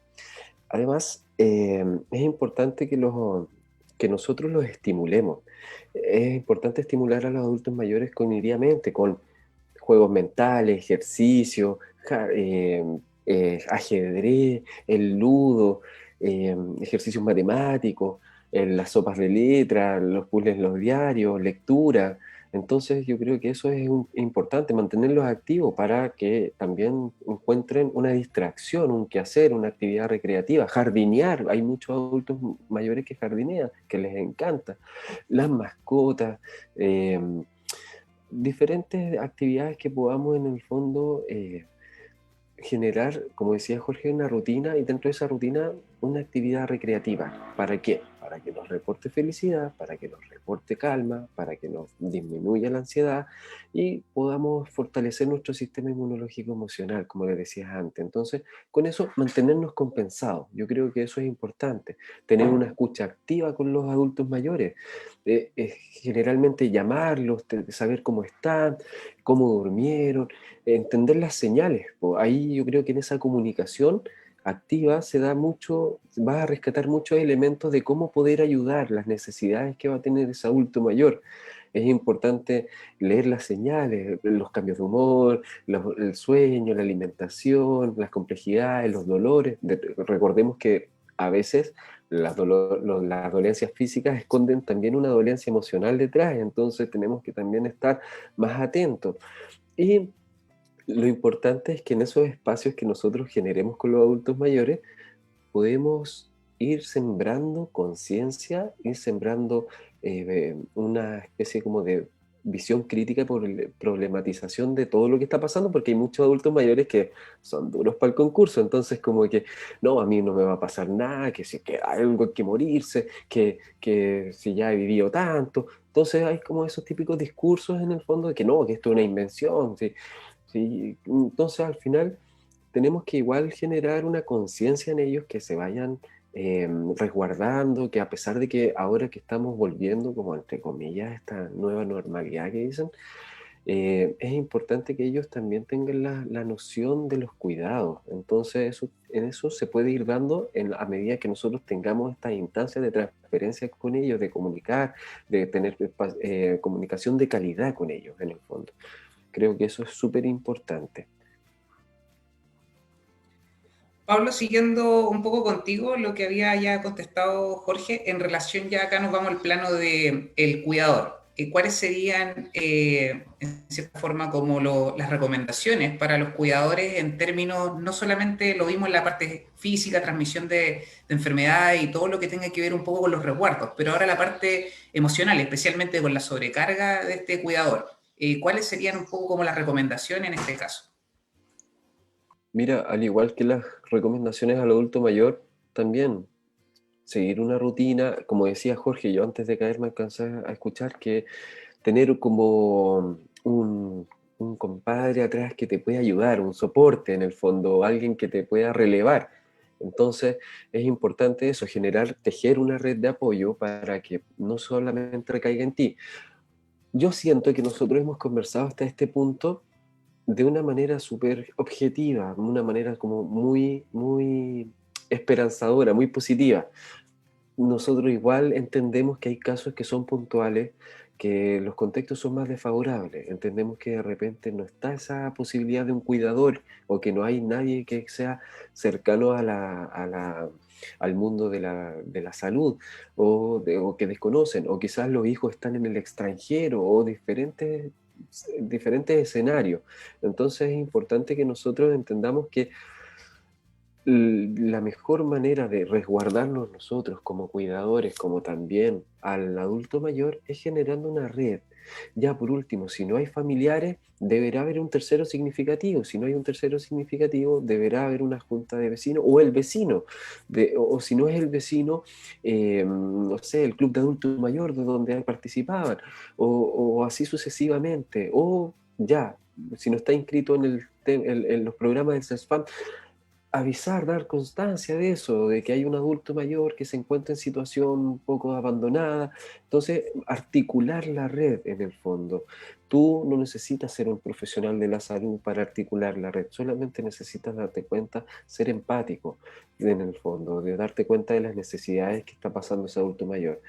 es importante que nosotros los estimulemos. Es importante estimular a los adultos mayores cognitivamente, con juegos mentales, ejercicio, ajedrez, el ludo, ejercicios matemáticos, las sopas de letra, los puzzles, los diarios, lectura. Entonces yo creo que eso es importante, mantenerlos activos para que también encuentren una distracción, un quehacer, una actividad recreativa, jardinear. Hay muchos adultos mayores que jardinean, que les encanta. Las mascotas, diferentes actividades que podamos en el fondo generar, como decía Jorge, una rutina y dentro de esa rutina una actividad recreativa. ¿Para qué? Para que nos reporte felicidad, para que nos reporte calma, para que nos disminuya la ansiedad y podamos fortalecer nuestro sistema inmunológico emocional, como les decía antes. Entonces, con eso mantenernos compensados. Yo creo que eso es importante, tener una escucha activa con los adultos mayores, generalmente llamarlos, saber cómo están, cómo durmieron, entender las señales. Ahí yo creo que en esa comunicación activa se da mucho, vas a rescatar muchos elementos de cómo poder ayudar, las necesidades que va a tener ese adulto mayor. Es importante leer las señales, los cambios de humor, el sueño, la alimentación, las complejidades, los dolores. Recordemos que a veces las dolencias físicas esconden también una dolencia emocional detrás, entonces tenemos que también estar más atentos. Y lo importante es que en esos espacios que nosotros generemos con los adultos mayores, podemos ir sembrando conciencia, ir sembrando una especie como de visión crítica por problematización de todo lo que está pasando, porque hay muchos adultos mayores que son duros para el concurso, entonces como que, no, a mí no me va a pasar nada, que si que hay algo que morirse, que si ya he vivido tanto, entonces hay como esos típicos discursos en el fondo de que no, que esto es una invención, ¿sí? ¿Sí? Entonces al final tenemos que igual generar una conciencia en ellos que se vayan resguardando, que a pesar de que ahora que estamos volviendo como entre comillas esta nueva normalidad que dicen, es importante que ellos también tengan la noción de los cuidados. Entonces en eso se puede ir dando a medida que nosotros tengamos estas instancias de transferencia con ellos, de comunicar, de tener comunicación de calidad con ellos en el fondo. Creo que eso es súper importante. Pablo, siguiendo un poco contigo lo que había ya contestado Jorge, en relación ya acá nos vamos al plano del cuidador. ¿Cuáles serían, en cierta forma, como las recomendaciones para los cuidadores en términos, no solamente lo vimos en la parte física, transmisión de enfermedades y todo lo que tenga que ver un poco con los resguardos, pero ahora la parte emocional, especialmente con la sobrecarga de este cuidador? ¿Cuáles serían un poco como las recomendaciones en este caso? Mira, al igual que las recomendaciones al adulto mayor, también seguir una rutina, como decía Jorge, yo antes de caer me alcancé a escuchar que tener como un compadre atrás que te pueda ayudar, un soporte en el fondo, alguien que te pueda relevar. Entonces es importante eso, tejer una red de apoyo para que no solamente recaiga en ti. Yo siento que nosotros hemos conversado hasta este punto de una manera súper objetiva, una manera como muy, muy esperanzadora, muy positiva. Nosotros igual entendemos que hay casos que son puntuales, que los contextos son más desfavorables. Entendemos que de repente no está esa posibilidad de un cuidador o que no hay nadie que sea cercano al mundo de la salud o que desconocen, o quizás los hijos están en el extranjero o diferentes escenarios. Entonces es importante que nosotros entendamos que la mejor manera de resguardarnos nosotros como cuidadores, como también al adulto mayor, es generando una red. Ya por último, si no hay familiares, deberá haber un tercero significativo. Si no hay un tercero significativo, deberá haber una junta de vecinos o el vecino. O si no es el vecino, no sé, el club de adultos mayor de donde participaban, o así sucesivamente. O ya, si no está inscrito en los programas del CESFAM, avisar, dar constancia de eso, de que hay un adulto mayor que se encuentra en situación un poco abandonada. Entonces, articular la red en el fondo. Tú no necesitas ser un profesional de la salud para articular la red, solamente necesitas darte cuenta, ser empático en el fondo, de darte cuenta de las necesidades que está pasando ese adulto mayor.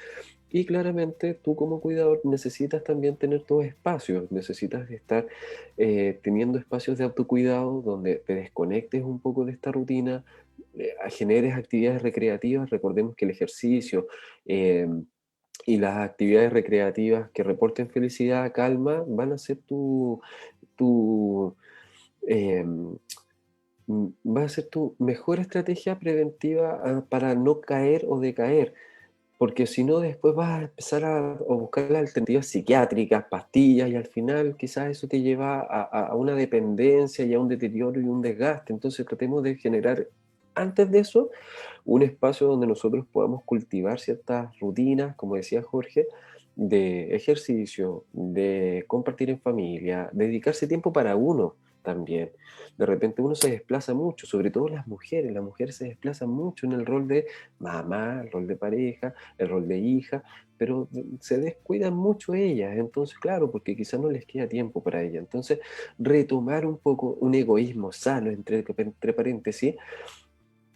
Y claramente tú como cuidador necesitas también tener tus espacios, necesitas estar teniendo espacios de autocuidado donde te desconectes un poco de esta rutina, generes actividades recreativas. Recordemos que el ejercicio y las actividades recreativas que reporten felicidad, calma, van a ser tu, eh, va a ser tu mejor estrategia preventiva para no caer o decaer. Porque si no, después vas a empezar a buscar las alternativas psiquiátricas, pastillas, y al final quizás eso te lleva a una dependencia y a un deterioro y un desgaste. Entonces tratemos de generar, antes de eso, un espacio donde nosotros podamos cultivar ciertas rutinas, como decía Jorge, de ejercicio, de compartir en familia, dedicarse tiempo para uno también. De repente uno se desplaza mucho, sobre todo las mujeres se desplazan mucho en el rol de mamá, el rol de pareja, el rol de hija, pero se descuidan mucho ellas. Entonces, claro, porque quizás no les queda tiempo para ellas. Entonces, retomar un poco un egoísmo sano, entre paréntesis.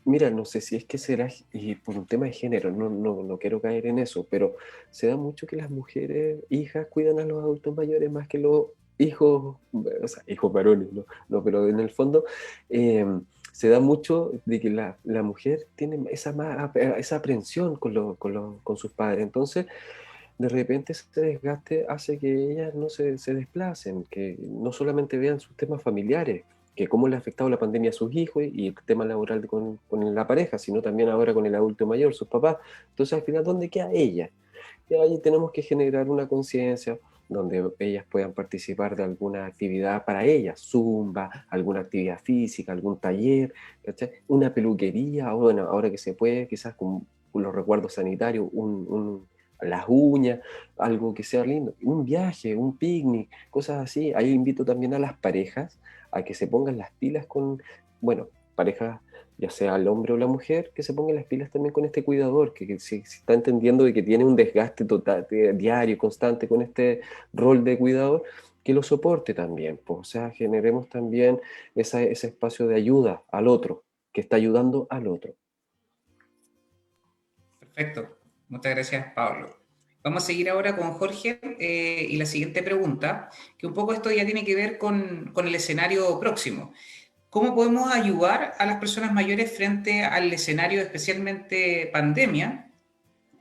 Mira, no sé si es que será y por un tema de género, no quiero caer en eso, pero se da mucho que las mujeres, hijas, cuidan a los adultos mayores más que los hijos, o sea, hijos varones, no, pero en el fondo eh, se da mucho de que la mujer tiene esa aprensión con sus padres. Entonces, de repente ese desgaste hace que ellas no se desplacen, que no solamente vean sus temas familiares, que cómo le ha afectado la pandemia a sus hijos y el tema laboral con la pareja, sino también ahora con el adulto mayor, sus papás. Entonces, al final, ¿dónde queda ella? Y ahí tenemos que generar una conciencia donde ellas puedan participar de alguna actividad para ellas, zumba, alguna actividad física, algún taller, ¿cachai? Una peluquería, o bueno, ahora que se puede, quizás con los recuerdos sanitarios, las uñas, algo que sea lindo, un viaje, un picnic, cosas así. Ahí invito también a las parejas a que se pongan las pilas con, bueno, parejas, ya sea el hombre o la mujer, que se pongan las pilas también con este cuidador, que si está entendiendo de que tiene un desgaste total, diario, constante con este rol de cuidador, que lo soporte también, pues, o sea, generemos también ese espacio de ayuda al otro, que está ayudando al otro. Perfecto. Muchas gracias, Pablo. Vamos a seguir ahora con Jorge y la siguiente pregunta, que un poco esto ya tiene que ver con el escenario próximo. ¿Cómo podemos ayudar a las personas mayores frente al escenario, especialmente pandemia,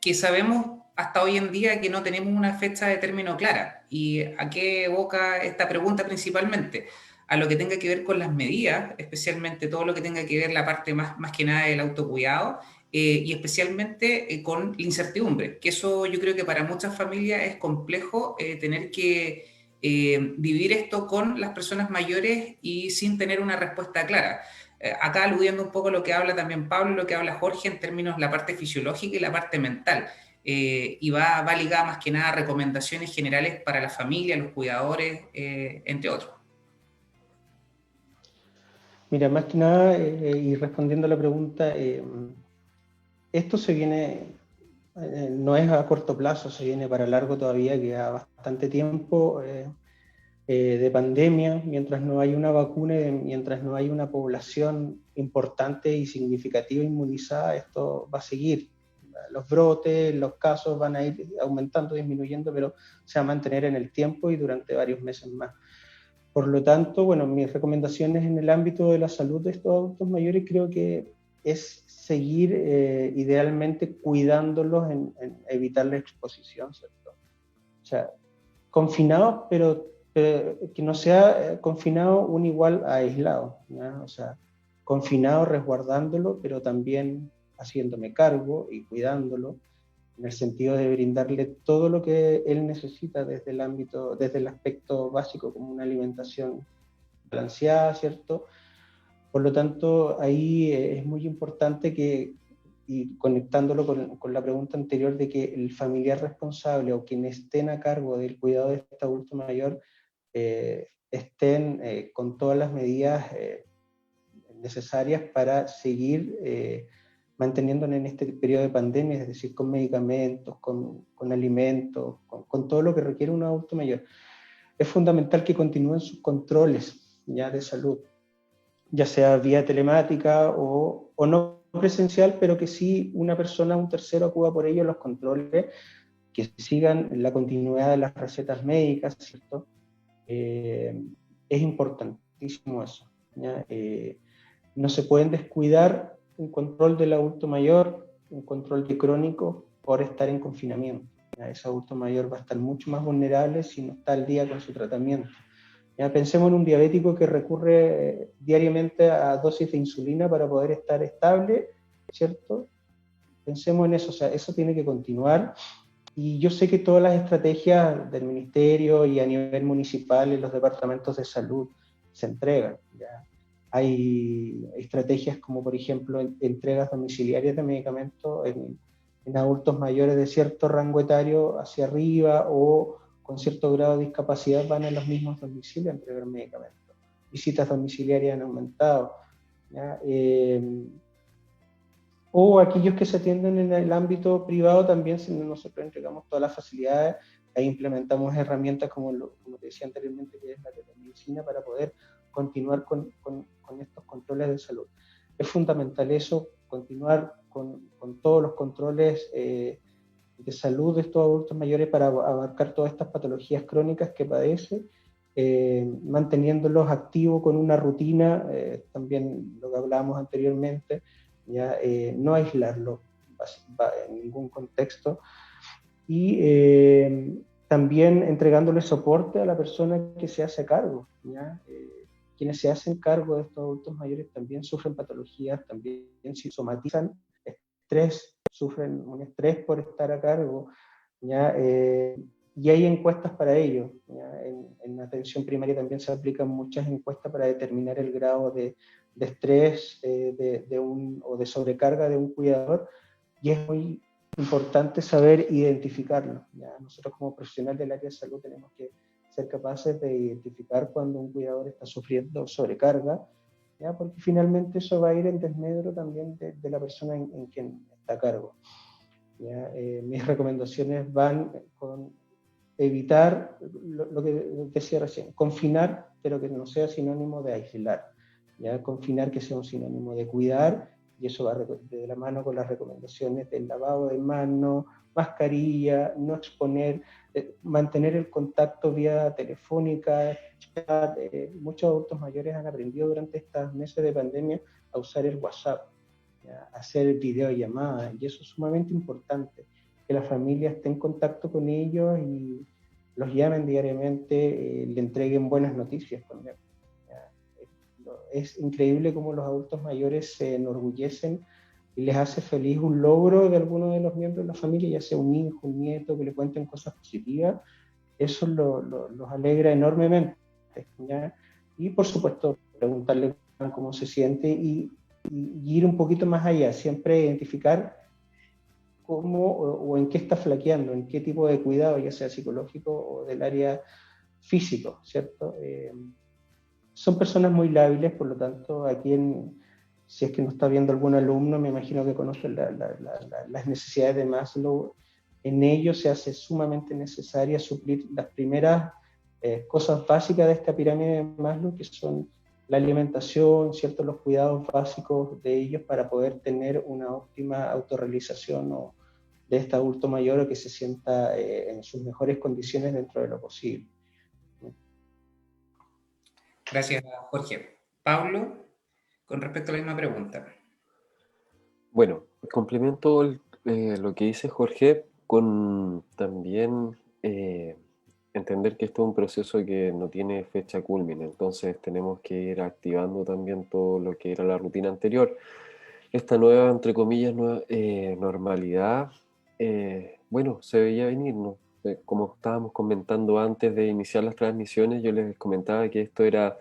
que sabemos hasta hoy en día que no tenemos una fecha de término clara? ¿Y a qué evoca esta pregunta principalmente? A lo que tenga que ver con las medidas, especialmente todo lo que tenga que ver la parte más que nada del autocuidado, y especialmente con la incertidumbre, que eso yo creo que para muchas familias es complejo tener que vivir esto con las personas mayores y sin tener una respuesta clara. Acá aludiendo un poco a lo que habla también Pablo, lo que habla Jorge en términos de la parte fisiológica y la parte mental. Y va ligada más que nada a recomendaciones generales para la familia, los cuidadores, entre otros. Mira, más que nada, y respondiendo a la pregunta, esto se viene, no es a corto plazo, se viene para largo todavía, queda bastante tiempo. de pandemia, mientras no hay una vacuna y mientras no hay una población importante y significativa inmunizada, esto va a seguir. Los brotes, los casos van a ir aumentando, disminuyendo, pero se va a mantener en el tiempo y durante varios meses más. Por lo tanto, bueno, mis recomendaciones en el ámbito de la salud de estos adultos mayores creo que es seguir idealmente cuidándolos en evitar la exposición, ¿cierto? O sea, confinados, pero que no sea confinado un igual a aislado, ¿ya? O sea, confinado resguardándolo, pero también haciéndome cargo y cuidándolo, en el sentido de brindarle todo lo que él necesita desde el ámbito, desde el aspecto básico, como una alimentación balanceada, ¿cierto? Por lo tanto, ahí es muy importante que, y conectándolo con la pregunta anterior, de que el familiar responsable o quienes estén a cargo del cuidado de este adulto mayor estén con todas las medidas necesarias para seguir manteniéndonos en este periodo de pandemia, es decir, con medicamentos, con alimentos, con todo lo que requiere un adulto mayor. Es fundamental que continúen sus controles ya de salud, ya sea vía telemática o no presencial, pero que sí una persona, un tercero acuda por ello los controles, que sigan la continuidad de las recetas médicas, ¿cierto? Es importantísimo eso, ¿ya? No se pueden descuidar un control del adulto mayor, un control de crónico por estar en confinamiento. ¿Ya? Ese adulto mayor va a estar mucho más vulnerable si no está al día con su tratamiento. Ya, pensemos en un diabético que recurre diariamente a dosis de insulina para poder estar estable, ¿cierto? Pensemos en eso, o sea, eso tiene que continuar. Y yo sé que todas las estrategias del ministerio y a nivel municipal en los departamentos de salud se entregan. ¿Ya? Hay estrategias como, por ejemplo, entregas domiciliarias de medicamentos en adultos mayores de cierto rango etario hacia arriba o con cierto grado de discapacidad van a los mismos domicilios a entregar medicamentos. Visitas domiciliarias han aumentado. ¿Ya? O aquellos que se atienden en el ámbito privado también, si nosotros entregamos todas las facilidades, ahí implementamos herramientas como te decía anteriormente, que es la telemedicina, para poder continuar con estos controles de salud. Es fundamental eso, continuar con todos los controles de salud de estos adultos mayores para abarcar todas estas patologías crónicas que padecen, manteniéndolos activos con una rutina, también lo que hablábamos anteriormente, ¿ya? No aislarlo en ningún contexto, y también entregándole soporte a la persona que se hace cargo, ¿ya? Quienes se hacen cargo de estos adultos mayores también sufren patologías, también somatizan estrés, sufren un estrés por estar a cargo, ¿ya? Y hay encuestas para ello, ¿ya? En atención primaria también se aplican muchas encuestas para determinar el grado de estrés o de sobrecarga de un cuidador, y es muy importante saber identificarlo. ¿Ya? Nosotros como profesionales del área de salud tenemos que ser capaces de identificar cuando un cuidador está sufriendo sobrecarga, ¿ya? Porque finalmente eso va a ir en desmedro también de la persona en quien está a cargo. ¿Ya? Mis recomendaciones van con evitar lo que decía recién, confinar, pero que no sea sinónimo de aislar. ¿Ya? Confinar que sea un sinónimo de cuidar, y eso va de la mano con las recomendaciones del lavado de manos, mascarilla, no exponer, mantener el contacto vía telefónica, chat. Muchos adultos mayores han aprendido durante estos meses de pandemia a usar el WhatsApp, ¿ya? A hacer videollamadas, y eso es sumamente importante, que la familia esté en contacto con ellos y los llamen diariamente, le entreguen buenas noticias también. Es increíble cómo los adultos mayores se enorgullecen y les hace feliz un logro de alguno de los miembros de la familia, ya sea un hijo, un nieto, que le cuenten cosas positivas. Eso los alegra enormemente, ¿ya? Y por supuesto, preguntarle cómo se siente y ir un poquito más allá, siempre identificar cómo o en qué está flaqueando, en qué tipo de cuidado, ya sea psicológico o del área físico, ¿cierto? Son personas muy lábiles, por lo tanto, aquí si es que no está viendo algún alumno, me imagino que conoce las necesidades de Maslow. En ello se hace sumamente necesaria suplir las primeras cosas básicas de esta pirámide de Maslow, que son la alimentación, ¿cierto? Los cuidados básicos de ellos para poder tener una óptima autorrealización o de este adulto mayor o que se sienta en sus mejores condiciones dentro de lo posible. Gracias, Jorge. Pablo, con respecto a la misma pregunta. Bueno, complemento lo que dice Jorge con también entender que esto es un proceso que no tiene fecha culmine, entonces tenemos que ir activando también todo lo que era la rutina anterior. Esta nueva, entre comillas, normalidad, bueno, se veía venir, ¿no? Como estábamos comentando antes de iniciar las transmisiones, yo les comentaba que esto era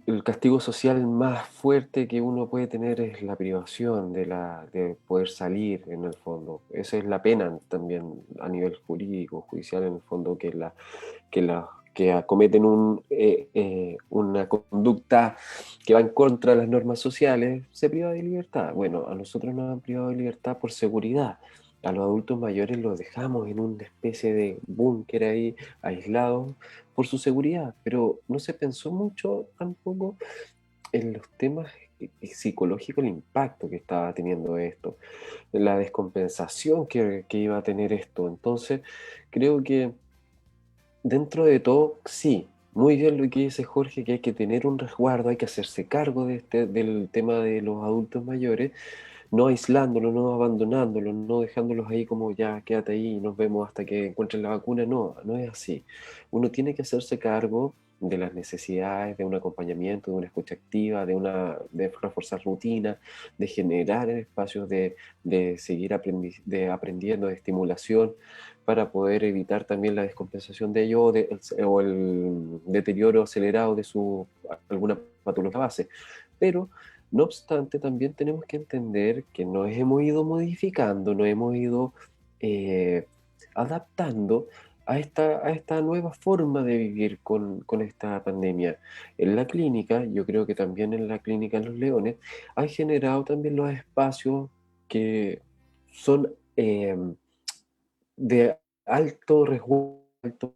el castigo social más fuerte que uno puede tener es la privación de poder salir, en el fondo. Esa es la pena también a nivel jurídico, judicial, en el fondo, que acometen una conducta que va en contra de las normas sociales, se priva de libertad. Bueno, a nosotros nos han privado de libertad por seguridad. A los adultos mayores los dejamos en una especie de búnker ahí, aislados, por su seguridad, pero no se pensó mucho tampoco en los temas psicológicos, el impacto que estaba teniendo esto, la descompensación que iba a tener esto. Entonces, creo que dentro de todo, sí, muy bien lo que dice Jorge, que hay que tener un resguardo, hay que hacerse cargo del tema de los adultos mayores, no aislándolos, no abandonándolos, no dejándolos ahí como ya quédate ahí y nos vemos hasta que encuentren la vacuna. No, no es así. Uno tiene que hacerse cargo de las necesidades, de un acompañamiento, de una escucha activa, de reforzar rutina, de generar espacios de seguir aprendiendo, de estimulación, para poder evitar también la descompensación de ello o el deterioro acelerado de alguna patología base. Pero no obstante, también tenemos que entender que nos hemos ido modificando, nos hemos ido eh, adaptando a esta nueva forma de vivir con esta pandemia. En la clínica, yo creo que también en la clínica Los Leones, han generado también los espacios que son de alto resguardo, alto,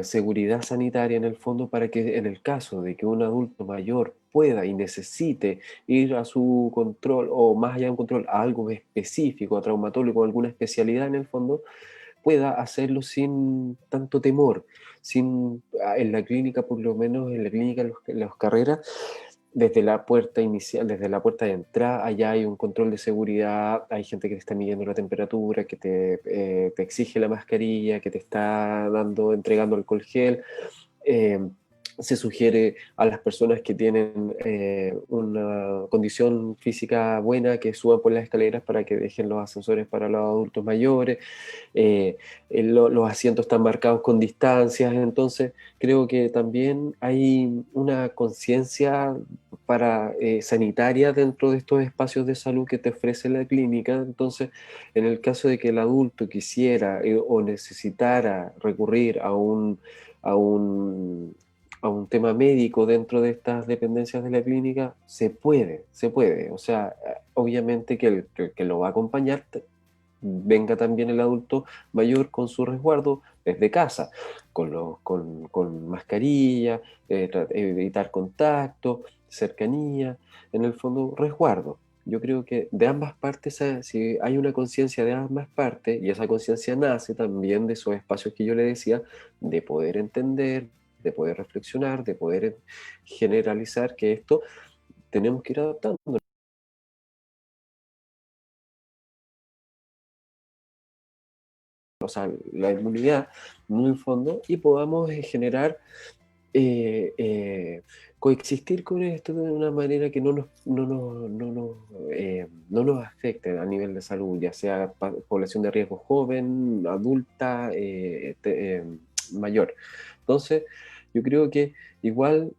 seguridad sanitaria en el fondo, para que en el caso de que un adulto mayor pueda y necesite ir a su control, o más allá de un control, a algo específico, a traumatólogo, alguna especialidad en el fondo, pueda hacerlo sin tanto temor, en la clínica, por lo menos en la clínica, las carreras, desde la puerta inicial, desde la puerta de entrada, allá hay un control de seguridad, hay gente que te está midiendo la temperatura, que te exige la mascarilla, que te está entregando alcohol gel. Eh, Se sugiere a las personas que tienen una condición física buena que suban por las escaleras para que dejen los ascensores para los adultos mayores. Los asientos están marcados con distancias, entonces creo que también hay una conciencia sanitaria dentro de estos espacios de salud que te ofrece la clínica. Entonces, en el caso de que el adulto quisiera o necesitara recurrir a un, a un tema médico dentro de estas dependencias de la clínica, se puede, se puede. O sea, obviamente que el que lo va a acompañar venga también el adulto mayor con su resguardo desde casa, con mascarilla, evitar contacto, cercanía, en el fondo resguardo. Yo creo que de ambas partes, si hay una conciencia de ambas partes, y esa conciencia nace también de esos espacios que yo le decía, de poder entender, de poder reflexionar, de poder generalizar que esto tenemos que ir adaptando. O sea, la inmunidad en el fondo, y podamos generar, eh, eh, coexistir con esto de una manera que no nos afecte a nivel de salud, ya sea población de riesgo joven, adulta, mayor. Entonces, yo creo que igual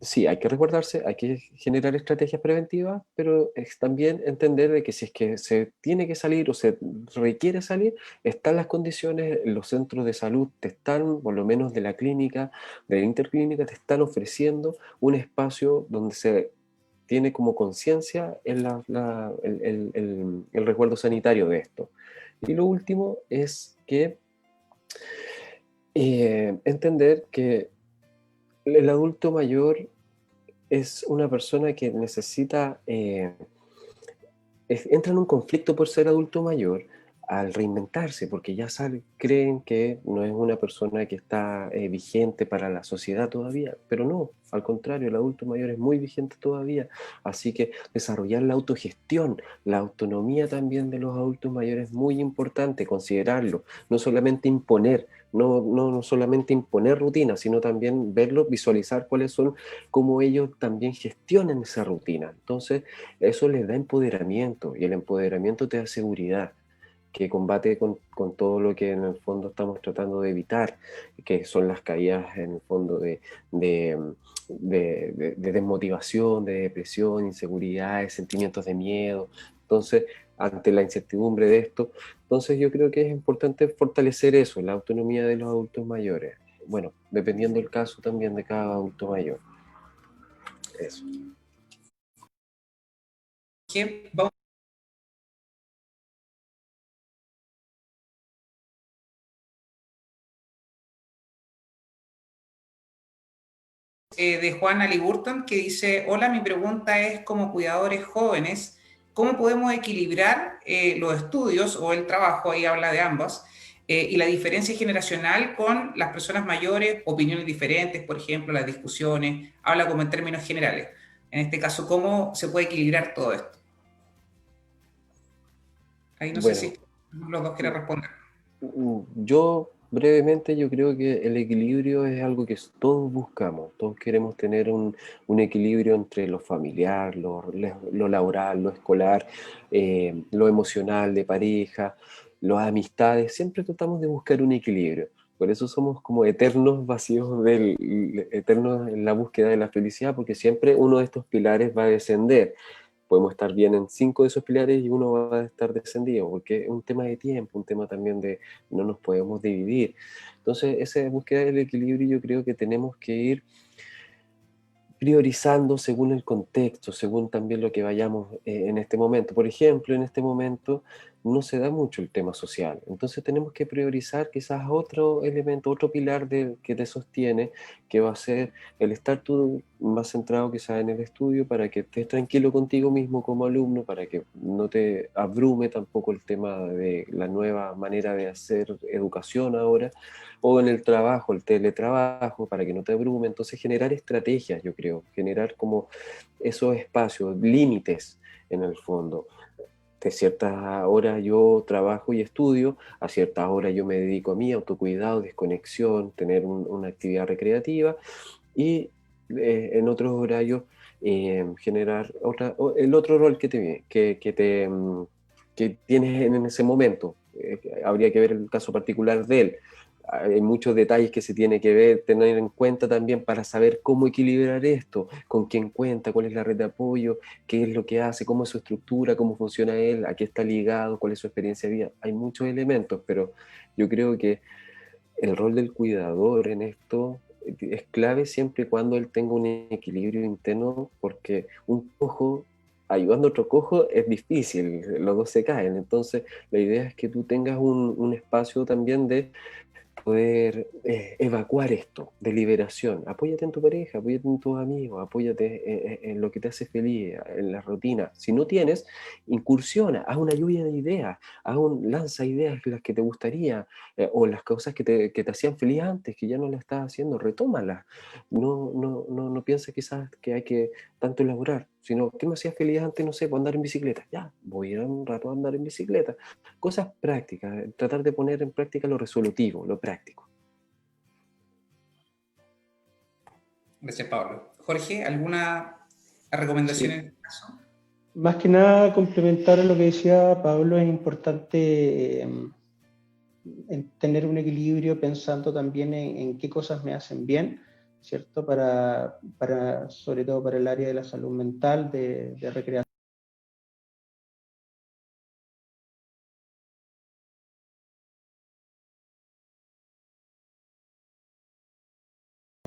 sí, hay que recordarse, hay que generar estrategias preventivas, pero es también entender de que si es que se tiene que salir o se requiere salir, están las condiciones, los centros de salud te están, por lo menos de la clínica, de la interclínica, te están ofreciendo un espacio donde se tiene como conciencia el resguardo sanitario de esto. Y lo último es que Entender que el adulto mayor es una persona que necesita, entra en un conflicto por ser adulto mayor al reinventarse, porque ya saben, creen que no es una persona que está vigente para la sociedad todavía, pero no, al contrario, el adulto mayor es muy vigente todavía, así que desarrollar la autogestión, la autonomía también de los adultos mayores es muy importante, considerarlo, no solamente imponer, no solamente imponer rutinas, sino también verlos, visualizar cuáles son, cómo ellos también gestionan esa rutina. Entonces, eso les da empoderamiento y el empoderamiento te da seguridad que combate con todo lo que en el fondo estamos tratando de evitar, que son las caídas en el fondo de, de desmotivación, de depresión, inseguridades, sentimientos de miedo. Entonces, ante la incertidumbre de esto, entonces yo creo que es importante fortalecer eso, la autonomía de los adultos mayores. Bueno, dependiendo del caso también de cada adulto mayor. Eso. Vamos de Juan Aliburton, que dice: hola, mi pregunta es, como cuidadores jóvenes, ¿cómo podemos equilibrar los estudios o el trabajo, ahí habla de ambas, y la diferencia generacional con las personas mayores, opiniones diferentes, por ejemplo, las discusiones, habla como en términos generales? En este caso, ¿cómo se puede equilibrar todo esto? Ahí no sé Bueno, si los dos quieren responder. yo brevemente yo creo que el equilibrio es algo que todos buscamos, todos queremos tener un equilibrio entre lo familiar, lo laboral, lo escolar, lo emocional de pareja, las amistades, siempre tratamos de buscar un equilibrio. Por eso somos como eternos vacíos, eternos en la búsqueda de la felicidad, porque siempre uno de estos pilares va a descender. Podemos estar bien en 5 de esos pilares y uno va a estar descendido, porque es un tema de tiempo, un tema también de no nos podemos dividir. Entonces, esa búsqueda del equilibrio yo creo que tenemos que ir priorizando según el contexto, según también lo que vayamos en este momento. Por ejemplo, en este momento no se da mucho el tema social, entonces tenemos que priorizar quizás otro elemento, otro pilar que te sostiene, que va a ser el estar tú más centrado quizás en el estudio para que estés tranquilo contigo mismo como alumno, para que no te abrume tampoco el tema de la nueva manera de hacer educación ahora, o en el trabajo, el teletrabajo, para que no te abrume. Entonces generar estrategias, yo creo, generar como esos espacios, límites en el fondo. De ciertas horas yo trabajo y estudio, a ciertas horas yo me dedico a mí, autocuidado, desconexión, tener una actividad recreativa, y en otros horarios generar el otro rol que tienes en ese momento. Habría que ver el caso particular de él. Hay muchos detalles que se tiene que ver, tener en cuenta también para saber cómo equilibrar esto, con quién cuenta, cuál es la red de apoyo, qué es lo que hace, cómo es su estructura, cómo funciona él, a qué está ligado, cuál es su experiencia de vida. Hay muchos elementos, pero yo creo que el rol del cuidador en esto es clave siempre y cuando él tenga un equilibrio interno, porque un cojo ayudando a otro cojo es difícil, los dos se caen. Entonces la idea es que tú tengas un espacio también de poder evacuar esto de liberación. Apóyate en tu pareja, apóyate en tus amigos, apóyate en lo que te hace feliz, en la rutina. Si no tienes, incursiona, haz una lluvia de ideas, lanza ideas las que te gustaría, o las cosas que te hacían feliz antes, que ya no las estás haciendo, retómalas. No pienses quizás que hay que tanto elaborar, sino ¿qué me hacía feliz antes? No sé, pues andar en bicicleta. Ya, voy a ir un rato a andar en bicicleta. Cosas prácticas, tratar de poner en práctica lo resolutivo, lo práctico. Gracias, Pablo. Jorge, ¿alguna recomendación en Sí, este caso? más que nada complementar lo que decía Pablo, es importante en tener un equilibrio pensando también en qué cosas me hacen bien, ¿cierto? Sobre todo para el área de la salud mental, de recreación.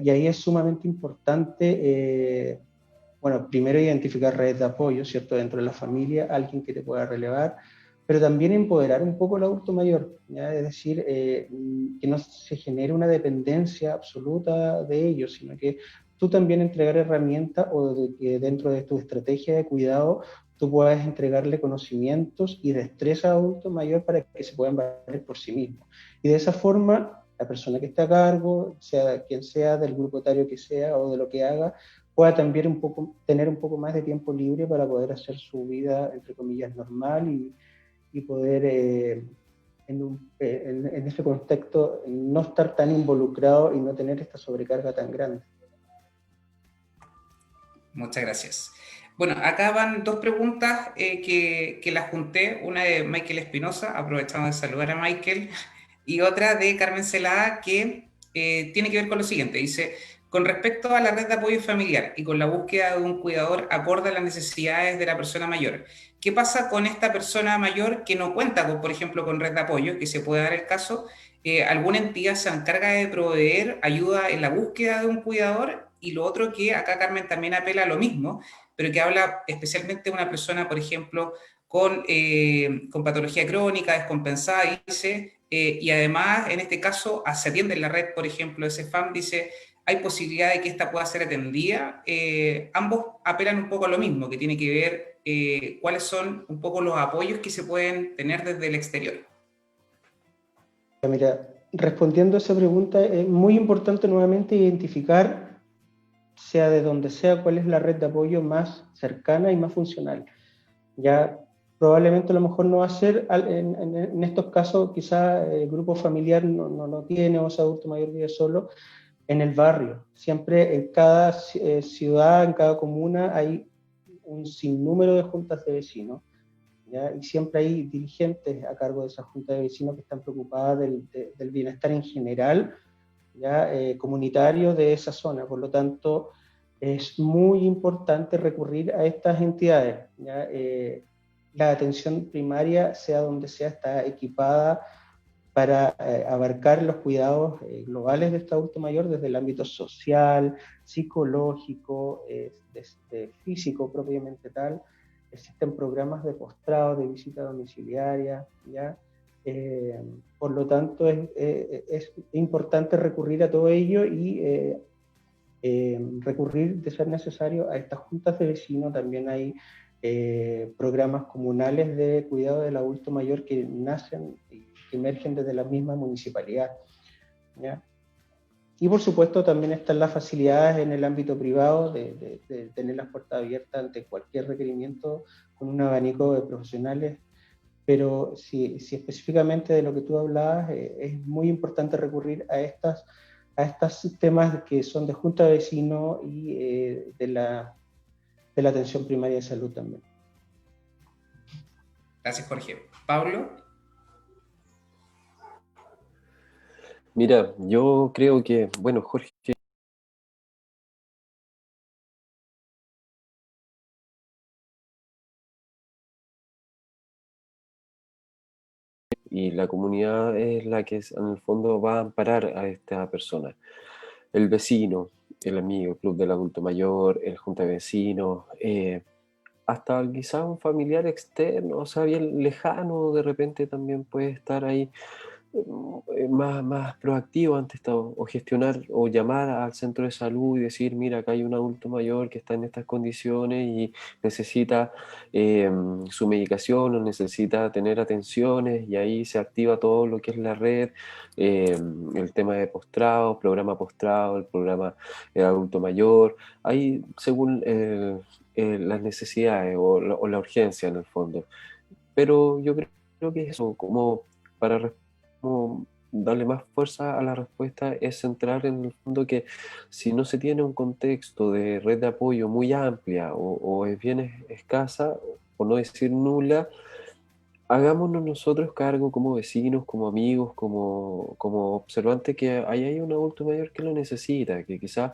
Y ahí es sumamente importante, bueno, primero identificar redes de apoyo, ¿cierto? Dentro de la familia, alguien que te pueda relevar, pero también empoderar un poco al adulto mayor, ¿ya? Es decir, que no se genere una dependencia absoluta de ellos, sino que tú también entregar herramientas o de que dentro de tu estrategia de cuidado tú puedas entregarle conocimientos y destreza al adulto mayor para que se puedan valer por sí mismos. Y de esa forma, la persona que está a cargo, sea quien sea, del grupo etario que sea o de lo que haga, pueda también tener un poco más de tiempo libre para poder hacer su vida, entre comillas, normal y poder, en ese contexto, no estar tan involucrado y no tener esta sobrecarga tan grande. Muchas gracias. Bueno, acá van dos preguntas que las junté, una de Michael Espinosa, aprovechamos de saludar a Michael, y otra de Carmen Celada, que tiene que ver con lo siguiente. Dice, con respecto a la red de apoyo familiar y con la búsqueda de un cuidador acorde a las necesidades de la persona mayor, ¿qué pasa con esta persona mayor que no cuenta, con, por ejemplo, con red de apoyo, que se puede dar el caso? ¿Alguna entidad se encarga de proveer ayuda en la búsqueda de un cuidador? Y lo otro que acá Carmen también apela a lo mismo, pero que habla especialmente de una persona, por ejemplo, con patología crónica, descompensada, dice, y además, en este caso, se atiende en la red, por ejemplo, de CEFAM, dice, hay posibilidad de que esta pueda ser atendida. Ambos apelan un poco a lo mismo, que tiene que ver cuáles son un poco los apoyos que se pueden tener desde el exterior. Mira, respondiendo a esa pregunta, es muy importante nuevamente identificar, sea de donde sea, cuál es la red de apoyo más cercana y más funcional. Ya probablemente a lo mejor no va a ser, en estos casos quizá el grupo familiar no tiene, o ese adulto mayor vive solo, en el barrio. Siempre en cada ciudad, en cada comuna hay un sinnúmero de juntas de vecinos, ¿ya? Y siempre hay dirigentes a cargo de esas juntas de vecinos que están preocupadas del bienestar en general, ¿ya? Comunitario de esa zona. Por lo tanto, es muy importante recurrir a estas entidades, ¿ya? La atención primaria, sea donde sea, está equipada para abarcar los cuidados globales de este adulto mayor desde el ámbito social, psicológico, físico propiamente tal. Existen programas de postrado, de visita domiciliaria, ¿ya? Por lo tanto, es importante recurrir a todo ello y recurrir, de ser necesario, a estas juntas de vecinos. También hay programas comunales de cuidado del adulto mayor que nacen y que emergen desde la misma municipalidad, ¿ya? Y por supuesto también están las facilidades en el ámbito privado de tener las puertas abiertas ante cualquier requerimiento con un abanico de profesionales. Pero si específicamente de lo que tú hablabas, es muy importante recurrir a estos temas que son de junta de vecinos y de la atención primaria de salud también. Gracias, Jorge. Pablo. Mira, yo creo que, bueno, Jorge y la comunidad es la que en el fondo va a amparar a esta persona. El vecino, el amigo, el club del adulto mayor, el junta de vecinos, hasta quizás un familiar externo, o sea, bien lejano, de repente también puede estar ahí más proactivo ante esto, o gestionar o llamar al centro de salud y decir, mira, acá hay un adulto mayor que está en estas condiciones y necesita su medicación o necesita tener atenciones, y ahí se activa todo lo que es la red, el tema de postrado, programa postrado, el programa adulto mayor, ahí según las necesidades o la urgencia en el fondo. Pero yo creo que eso, como para como darle más fuerza a la respuesta, es centrar en el fondo que si no se tiene un contexto de red de apoyo muy amplia o es bien escasa, por no decir nula, hagámonos nosotros cargo como vecinos, como amigos, como observantes, que ahí hay un adulto mayor que lo necesita, que quizás,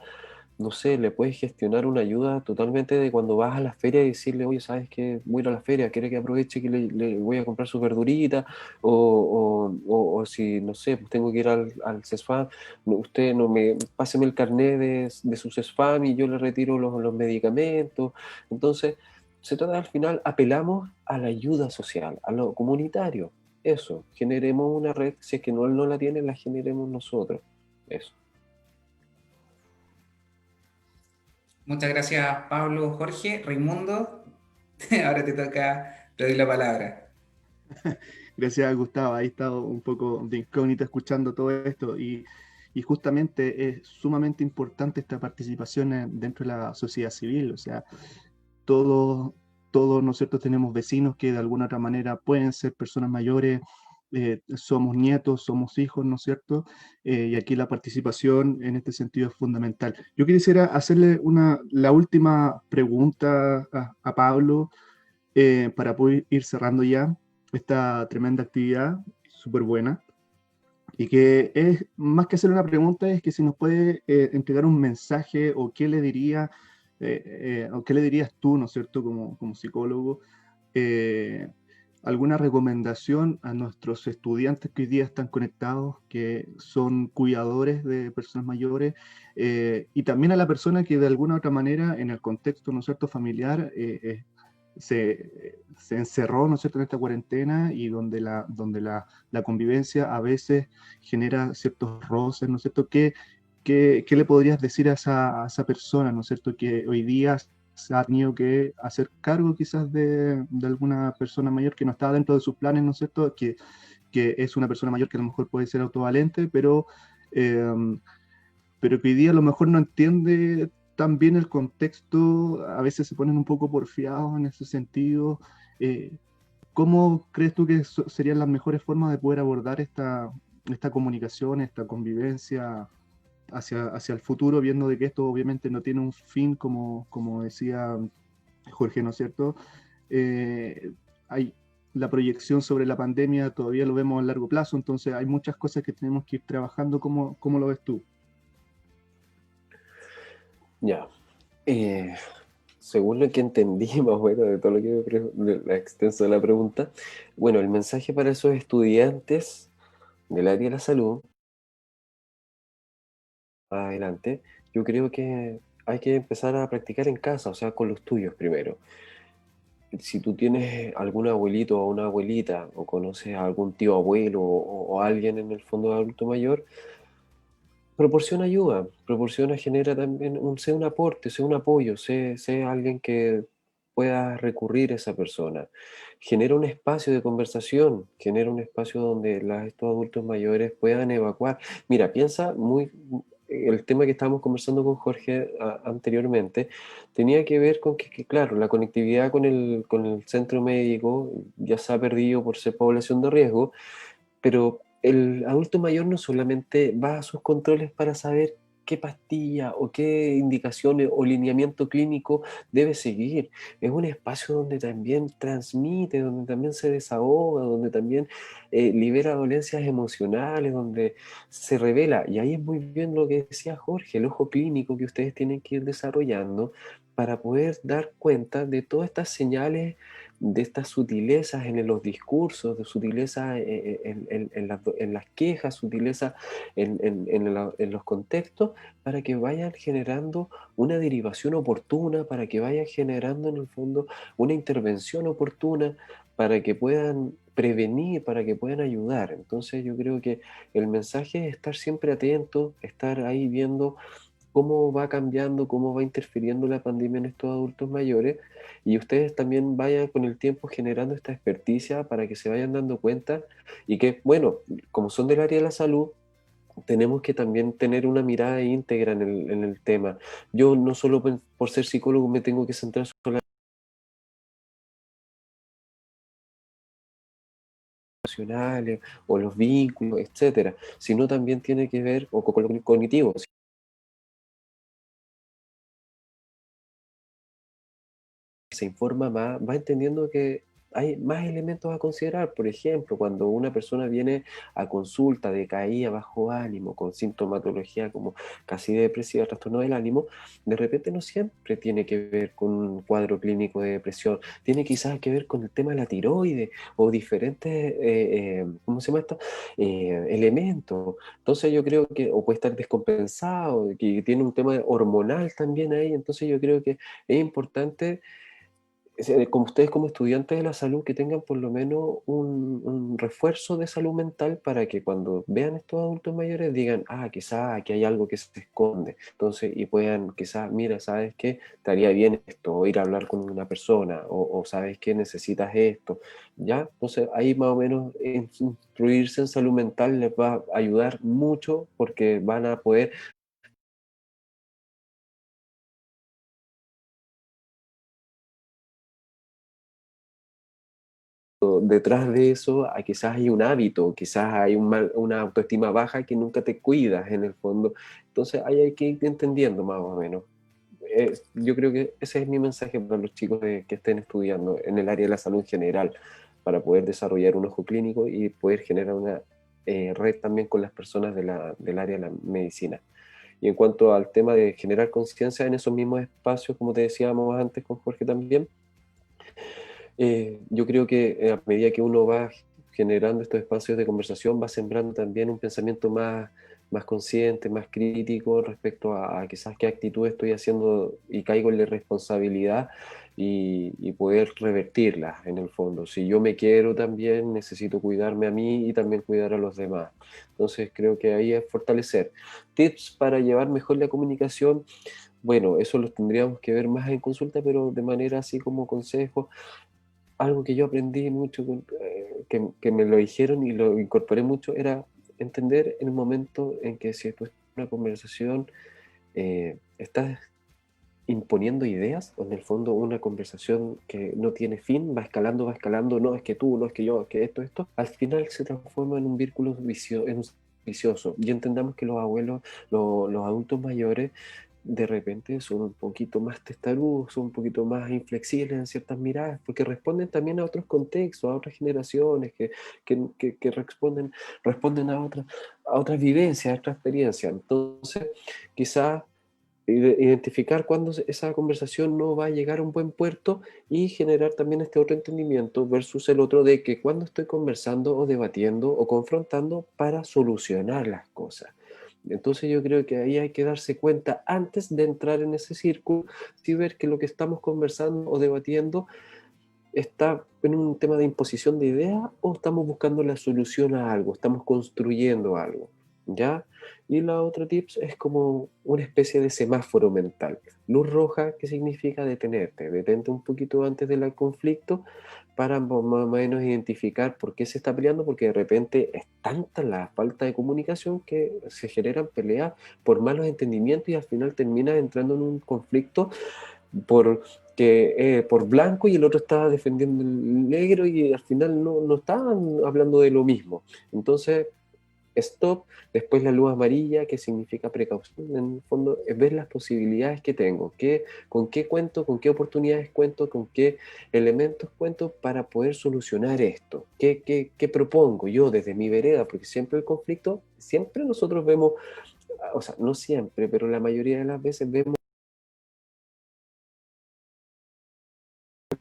no sé, le puedes gestionar una ayuda totalmente de cuando vas a la feria y decirle, oye, ¿sabes qué? Voy a ir a la feria, quiere que aproveche que le voy a comprar sus verduritas, o si, no sé, pues tengo que ir al CESFAM, usted no me, páseme el carnet de su CESFAM y yo le retiro los medicamentos. Entonces, se trata al final, apelamos a la ayuda social, a lo comunitario. Eso, generemos una red, si es que no la tienen, la generemos nosotros. Eso. Muchas gracias, Pablo, Jorge, Raimundo. Ahora te doy la palabra. Gracias, Gustavo. Ahí he estado un poco de incógnito escuchando todo esto y justamente es sumamente importante esta participación dentro de la sociedad civil. O sea, todos, todos nosotros tenemos vecinos que de alguna otra manera pueden ser personas mayores, somos nietos, somos hijos, ¿no es cierto? Y aquí la participación en este sentido es fundamental. Yo quisiera hacerle la última pregunta a Pablo para poder ir cerrando ya esta tremenda actividad, súper buena. Y que es, más que hacer una pregunta, es que si nos puede entregar un mensaje o qué le diría, o qué le dirías tú, ¿no es cierto?, como psicólogo, eh, alguna recomendación a nuestros estudiantes que hoy día están conectados, que son cuidadores de personas mayores, y también a la persona que de alguna u otra manera, en el contexto, ¿no es cierto?, familiar, se encerró, ¿no es cierto?, en esta cuarentena y donde la convivencia a veces genera ciertos roces, ¿no es cierto? ¿Qué le podrías decir a esa persona, ¿no es cierto?, que hoy día se ha tenido que hacer cargo quizás de alguna persona mayor que no estaba dentro de sus planes, ¿no es cierto?, que es una persona mayor que a lo mejor puede ser autovalente, eh, pero que hoy día a lo mejor no entiende tan bien el contexto, a veces se ponen un poco porfiados en ese sentido. Eh, ¿Cómo crees tú que serían las mejores formas de poder abordar esta comunicación, esta convivencia hacia el futuro, viendo de que esto obviamente no tiene un fin, como decía Jorge, ¿no es cierto? Hay la proyección sobre la pandemia, todavía lo vemos a largo plazo, entonces hay muchas cosas que tenemos que ir trabajando. ¿Cómo lo ves tú? Ya. Según lo que entendí más o menos de todo lo que de la extenso de la pregunta, bueno, el mensaje para esos estudiantes del área de la salud, adelante, yo creo que hay que empezar a practicar en casa, o sea, con los tuyos primero. Si tú tienes algún abuelito o una abuelita, o conoces a algún tío abuelo o alguien en el fondo de adulto mayor, proporciona ayuda, genera también sea un aporte, sea un apoyo, sea alguien que pueda recurrir a esa persona. Genera un espacio de conversación, genera un espacio donde estos adultos mayores puedan evacuar. Mira, piensa el tema que estábamos conversando con Jorge anteriormente, tenía que ver con que, claro, la conectividad con el centro médico ya se ha perdido por ser población de riesgo, pero el adulto mayor no solamente va a sus controles para saber qué pastilla o qué indicaciones o lineamiento clínico debe seguir. Es un espacio donde también transmite, donde también se desahoga, donde también libera dolencias emocionales, donde se revela. Y ahí es muy bien lo que decía Jorge, el ojo clínico que ustedes tienen que ir desarrollando para poder dar cuenta de todas estas señales, de estas sutilezas en los discursos, de sutilezas en las quejas, sutilezas en los contextos, para que vayan generando una derivación oportuna, para que vayan generando en el fondo una intervención oportuna, para que puedan prevenir, para que puedan ayudar. Entonces yo creo que el mensaje es estar siempre atento, estar ahí viendo cómo va cambiando, cómo va interfiriendo la pandemia en estos adultos mayores, y ustedes también vayan con el tiempo generando esta experticia para que se vayan dando cuenta y que, bueno, como son del área de la salud, tenemos que también tener una mirada íntegra en el tema. Yo no solo por ser psicólogo me tengo que centrar solo en los emocionales o los vínculos, etcétera, sino también tiene que ver o con lo cognitivo. Se informa más, va entendiendo que hay más elementos a considerar. Por ejemplo, cuando una persona viene a consulta decaída, bajo ánimo, con sintomatología como casi depresiva, trastorno del ánimo, de repente no siempre tiene que ver con un cuadro clínico de depresión, tiene quizás que ver con el tema de la tiroides o diferentes, ¿cómo se llama esto? Elementos. Entonces yo creo que, o puede estar descompensado, que tiene un tema hormonal también ahí, entonces yo creo que es importante como ustedes como estudiantes de la salud, que tengan por lo menos un refuerzo de salud mental para que cuando vean estos adultos mayores digan, ah, quizás aquí hay algo que se esconde. Entonces, y puedan, quizás, mira, ¿sabes qué? Te haría bien esto, o ir a hablar con una persona, o ¿sabes qué? Necesitas esto, ¿ya? Entonces, ahí más o menos instruirse en salud mental les va a ayudar mucho porque van a poder detrás de eso, quizás hay un hábito, quizás hay una autoestima baja que nunca te cuidas en el fondo. Entonces ahí hay que ir entendiendo más o menos. Yo creo que ese es mi mensaje para los chicos que estén estudiando en el área de la salud en general, para poder desarrollar un ojo clínico y poder generar una red también con las personas del área de la medicina. Y en cuanto al tema de generar conciencia en esos mismos espacios, como te decíamos antes con Jorge también, yo creo que a medida que uno va generando estos espacios de conversación, va sembrando también un pensamiento más consciente, más crítico respecto a quizás qué actitud estoy haciendo y caigo en la responsabilidad y poder revertirlas en el fondo. Si yo me quiero también, necesito cuidarme a mí y también cuidar a los demás. Entonces creo que ahí es fortalecer. Tips para llevar mejor la comunicación. Bueno, eso los tendríamos que ver más en consulta, pero de manera así como consejo, algo que yo aprendí mucho, que me lo dijeron y lo incorporé mucho, era entender en el momento en que si tú estás en una conversación, estás imponiendo ideas, o en el fondo una conversación que no tiene fin, va escalando, no es que tú, no es que yo, es que esto, al final se transforma en un vínculo vicioso. Y entendamos que los abuelos, los adultos mayores, de repente son un poquito más testarudos, son un poquito más inflexibles en ciertas miradas, porque responden también a otros contextos, a otras generaciones, que responden a otras vivencias, a otras experiencias. Entonces, quizás identificar cuándo esa conversación no va a llegar a un buen puerto y generar también este otro entendimiento versus el otro de que cuando estoy conversando o debatiendo o confrontando para solucionar las cosas. Entonces yo creo que ahí hay que darse cuenta antes de entrar en ese círculo, si ver que lo que estamos conversando o debatiendo está en un tema de imposición de ideas o estamos buscando la solución a algo, estamos construyendo algo, ¿ya? Y la otra tips es como una especie de semáforo mental. Luz roja, ¿qué significa detenerte? Detente un poquito antes del conflicto para más o menos identificar por qué se está peleando, porque de repente es tanta la falta de comunicación que se generan peleas por malos entendimientos y al final termina entrando en un conflicto por blanco y el otro estaba defendiendo el negro y al final no estaban hablando de lo mismo. Entonces, stop, después la luz amarilla, que significa precaución, en el fondo es ver las posibilidades que tengo, con qué cuento, con qué oportunidades cuento, con qué elementos cuento para poder solucionar esto, qué propongo yo desde mi vereda, porque siempre el conflicto, siempre nosotros vemos, o sea, no siempre, pero la mayoría de las veces vemos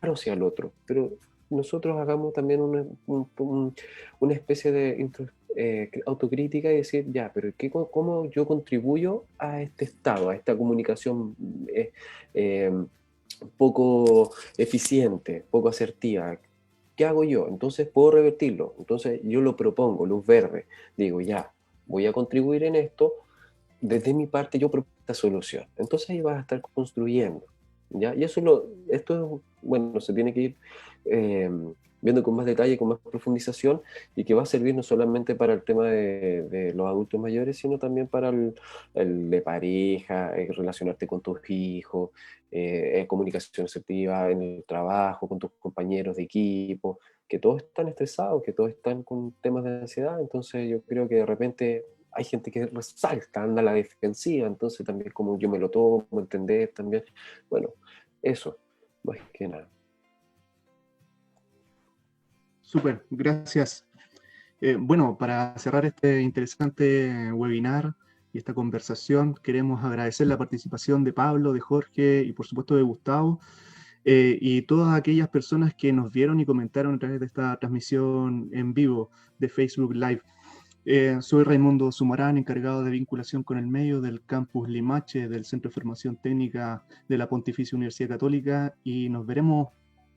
hacia el otro, pero nosotros hagamos también una especie de autocrítica y decir, ya, pero ¿cómo yo contribuyo a este estado, a esta comunicación eh, poco eficiente, poco asertiva? ¿Qué hago yo? Entonces puedo revertirlo. Entonces yo lo propongo, luz verde. Digo, ya, voy a contribuir en esto. Desde mi parte yo propongo esta solución. Entonces ahí vas a estar construyendo. ¿Ya? Y esto, bueno, se tiene que ir eh, viendo con más detalle, con más profundización, y que va a servir no solamente para el tema de los adultos mayores, sino también para el de pareja, relacionarte con tus hijos, comunicación asertiva en el trabajo, con tus compañeros de equipo, que todos están estresados, que todos están con temas de ansiedad. Entonces yo creo que de repente hay gente que resalta, anda a la defensiva, entonces también como yo me lo tomo, como entender también, bueno, eso, más que nada. Súper, gracias. Bueno, para cerrar este interesante webinar y esta conversación, queremos agradecer la participación de Pablo, de Jorge y por supuesto de Gustavo, y todas aquellas personas que nos vieron y comentaron a través de esta transmisión en vivo de Facebook Live. Soy Raimundo Sumarán, encargado de vinculación con el medio del campus Limache del Centro de Formación Técnica de la Pontificia Universidad Católica, y nos veremos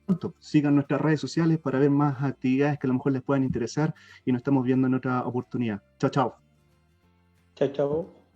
pronto. Sigan nuestras redes sociales para ver más actividades que a lo mejor les puedan interesar y nos estamos viendo en otra oportunidad. Chao, chao. Chao, chao.